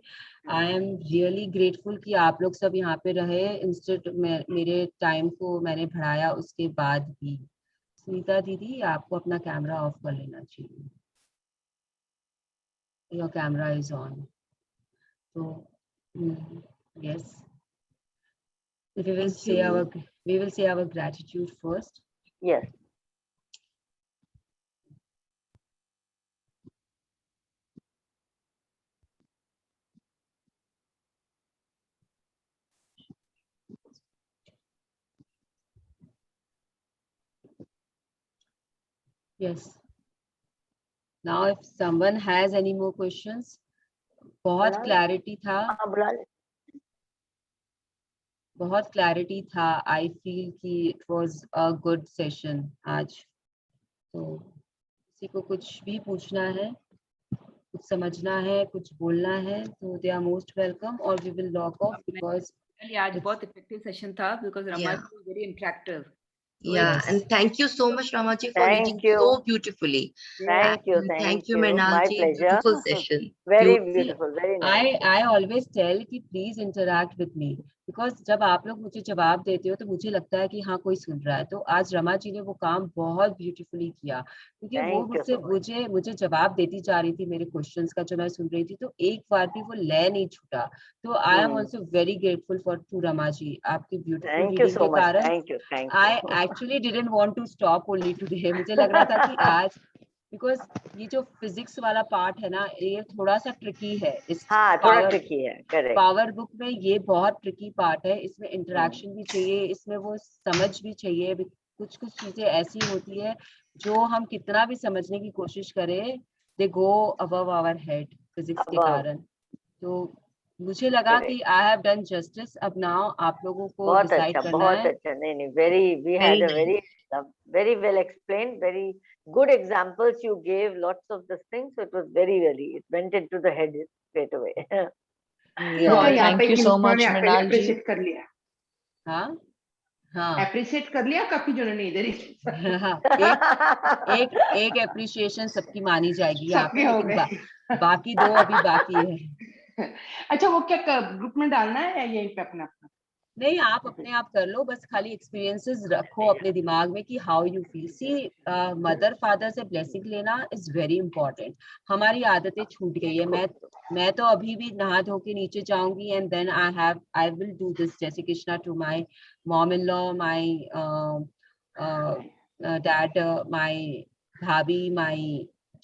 आई एम रियली ग्रेटफुल कि आप लोग सब यहाँ पे रहे, इंस्टेड मेरे टाइम को मैंने बढ़ाया उसके बाद भी। सुनीता दीदी, आपको अपना कैमरा ऑफ कर लेना चाहिए। Your camera is on. तो yes, we will say our gratitude first. Yes. Yes. Now if someone has any more questions, बहुत क्लैरिटी था, बहुत क्लैरिटी था। आई फील कि it was a good session आज। तो किसी को कुछ भी पूछना है, कुछ समझना है, कुछ बोलना है, तो दे आर मोस्ट वेलकम, और we will log off because आज बहुत इफेक्टिव सेशन था, because Rama ji was very interactive. Yeah, yes. And thank you so much, Ramaji, for leading so beautifully. Thank you, Mrinal ji. Beautiful session. Very beautiful, very nice. I always tell कि please interact with me, because जब आप लोग मुझे जवाब देते हो तो मुझे लगता है कि हाँ कोई सुन रहा है। तो आज रमा जी ने वो काम बहुत ब्यूटीफुली किया, क्योंकि वो मुझे जवाब देती जा रही थी मेरे क्वेश्चंस का जो मैं सुन रही थी, तो एक बार भी वो लय नहीं छूटा। तो I am also very grateful for to Rama ji, आपकी ब्यूटीफुल रीडिंग के कारण। I actually didn't want to stop only today. मुझे लग रहा था कि आज, बिकॉज ये जो फिजिक्स वाला पार्ट है ना, ये थोड़ा सा ट्रिकी है। थोड़ा ट्रिकी है, करेक्ट। पावर बुक में ये बहुत ट्रिकी पार्ट है, इसमें इंटरेक्शन भी चाहिए, इसमें वो समझ भी चाहिए। कुछ चीजें ऐसी होती है जो हम कितना भी समझने की कोशिश करें, they go above our head physics के कारण। तो मुझे लगा कि आई हैव डन जस्टिस। अब नाउ आप लोगों को डिसाइड करना है। बहुत अच्छा, नहीं, we had a very well explained, very good examples you gave, lots of this thing, so it was it went into the head straight away. thank you so much Mrinal ji. कर लिया। हाँ, appreciate कर लिया काफी जनों ने इधर ही। हाँ, एक एप्रिसिएशन सबकी मानी जाएगी यहाँ पे, लेकिन बाकी दो अभी बाकी है। अच्छा, वो क्या ग्रुप में डालना है या यहीं पे अपना? नहीं, आप अपने आप कर लो, बस खाली एक्सपीरियंसेस रखो अपने दिमाग में कि how you feel. See, mother father से ब्लेसिंग लेना इज वेरी इंपॉर्टेंट। हमारी आदतें छूट गई है। मैं तो अभी भी नहा धो के नीचे जाऊंगी and then I will do this जैसे Krishna to my mom in law, my dad, my bhabhi, my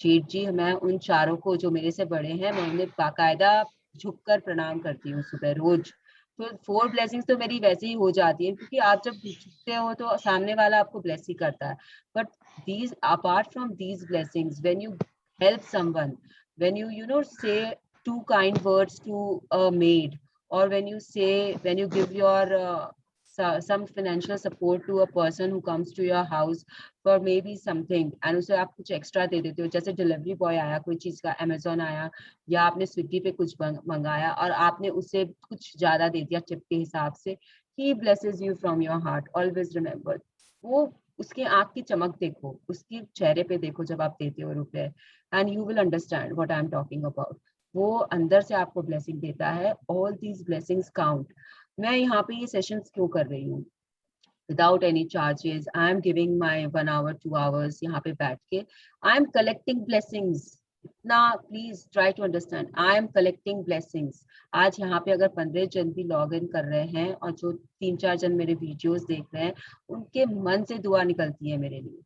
jeth ji. मैं उन चारों को जो मेरे से बड़े हैं, मैं उन्हें बाकायदा झुककर प्रणाम करती हूँ सुबह रोज। तो 4 ब्लेसिंग्स तो मेरी वैसे ही हो जाती है, क्योंकि आप जब झुकते हो तो सामने वाला आपको ब्लेस ही करता है। But these, apart from these blessings, when you help someone, when you know say 2 kind words to a maid, or when you give your some financial support to a person who comes to your house for maybe something, and उसे आप कुछ extra दे देते हो, जैसे delivery boy आया कोई चीज का, अमेजोन आया, या आपने स्विगी पे कुछ मंगाया और आपने उसे कुछ ज्यादा दे दिया टिप के हिसाब से, he blesses you from your heart, always remember। वो उसके आंख की चमक देखो, उसके चेहरे पे देखो जब आप देते हो रुपए, and you will understand what I am talking about. वो अंदर से आपको ब्लेसिंग देता है। All these blessings count. मैं यहाँ पे ये सेशंस क्यों कर रही हूँ without any charges? I am giving my 1 hour 2 hours यहाँ पे बैठ के, I am collecting blessings। इतना please try to understand, I am collecting blessings. आज यहाँ पे अगर 15 जन भी लॉग इन कर रहे हैं और जो 3-4 जन मेरे वीडियोस देख रहे हैं, उनके मन से दुआ निकलती है मेरे लिए,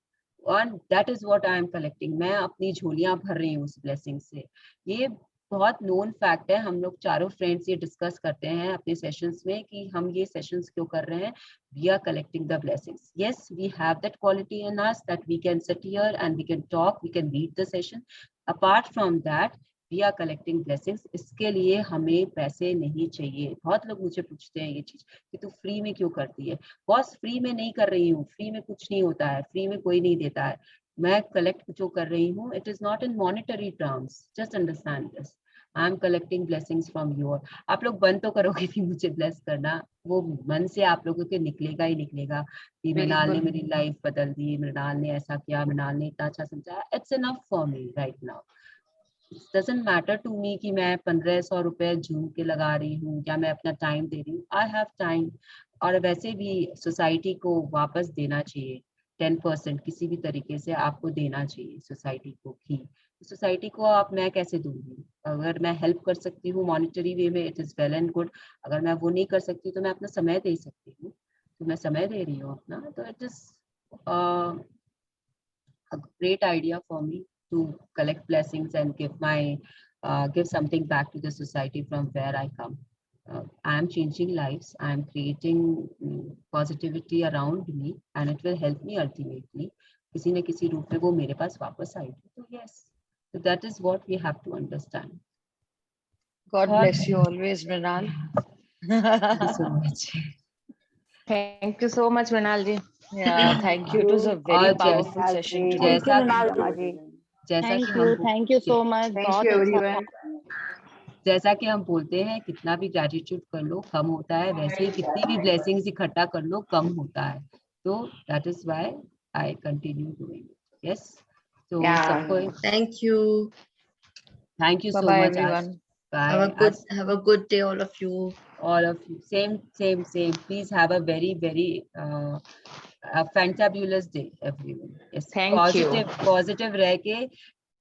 और that is what I am collecting. मैं अपनी झोलियां भर रही हूँ उस ब्लेसिंग से। ये बहुत नोन फैक्ट है। हम लोग चारों फ्रेंड्स ये डिस्कस करते हैं अपने सेशंस में कि हम ये सेशंस क्यों कर रहे हैं। We are collecting the blessings. Yes, we have that quality in us that we can sit here and we can talk, we can lead the session. Apart from that, we are collecting blessings. इसके लिए हमें पैसे नहीं चाहिए। बहुत लोग मुझे पूछते हैं ये चीज कि तू फ्री में क्यों करती है। बॉस, फ्री में नहीं कर रही हूँ, फ्री में कुछ नहीं होता है, फ्री में कोई नहीं देता है। मैं कलेक्ट जो कर रही हूँ, it is not in monetary terms, just understand this. I am collecting blessings from you. आप लोग बंद तो करोगे भी मुझे ब्लेस करना, वो मन से आप लोगों के निकलेगा ही निकलेगा कि मृणाल ने मेरी लाइफ बदल दी, मृणाल ने ऐसा किया, मृणाल ने इतना अच्छा समझाया। It's enough for me right now. It doesn't matter to me कि मैं 1500 रुपए जूम के लगा रही हूँ या मैं अपना टाइम दे रही हूँ। आई हैव टाइम। और वैसे भी सोसाइटी को वापस देना चाहिए। 10% किसी भी तरीके से आपको देना चाहिए सोसाइटी को भी। सोसाइटी को आप, मैं कैसे दूंगी? अगर मैं हेल्प कर सकती हूँ मॉनिटरी वे में, it is well and good. अगर मैं वो नहीं कर सकती तो मैं अपना समय दे सकती हूँ, तो मैं समय दे रही हूँ अपना। तो it is a great idea for me to collect blessings and give something back to the society from where I come. I am changing lives. I am creating positivity around me, and it will help me ultimately. किसी न किसी रूप में वो मेरे पास वापस आएगी। तो yes, so that is what we have to understand. God bless you always, Mrinal. Thank you so much. Thank you so much, Mrinal ji. Yeah, thank you. It was a very और powerful Mrinal session ji. today. जैसा कि Thank you so much. बहुत अच्छा था। जैसा कि हम बोलते हैं, कितना भी ग्रेटिट्यूड कर लो कम होता है, वैसे ही कितनी भी ब्लेसिंग्स इकट्ठा कर लो कम होता है। तो that is why I continue doing it. Yes, तो सबको Thank you. Thank you so Bye-bye, much. everyone. Bye. Have a good day, all of you. all of you, same, please have a very a fantabulous day everyone। yes, Thank you. positive रह के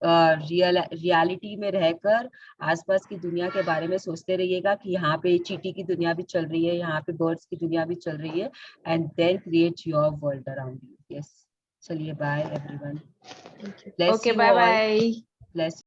reality में रहकर आसपास की दुनिया के बारे में सोचते रहिएगा कि यहाँ पे चींटी की दुनिया भी चल रही है, यहाँ पे बर्ड्स की दुनिया भी चल रही है, and then create your world around you. Yes, चलिए bye everyone. Okay, bye bye. Bless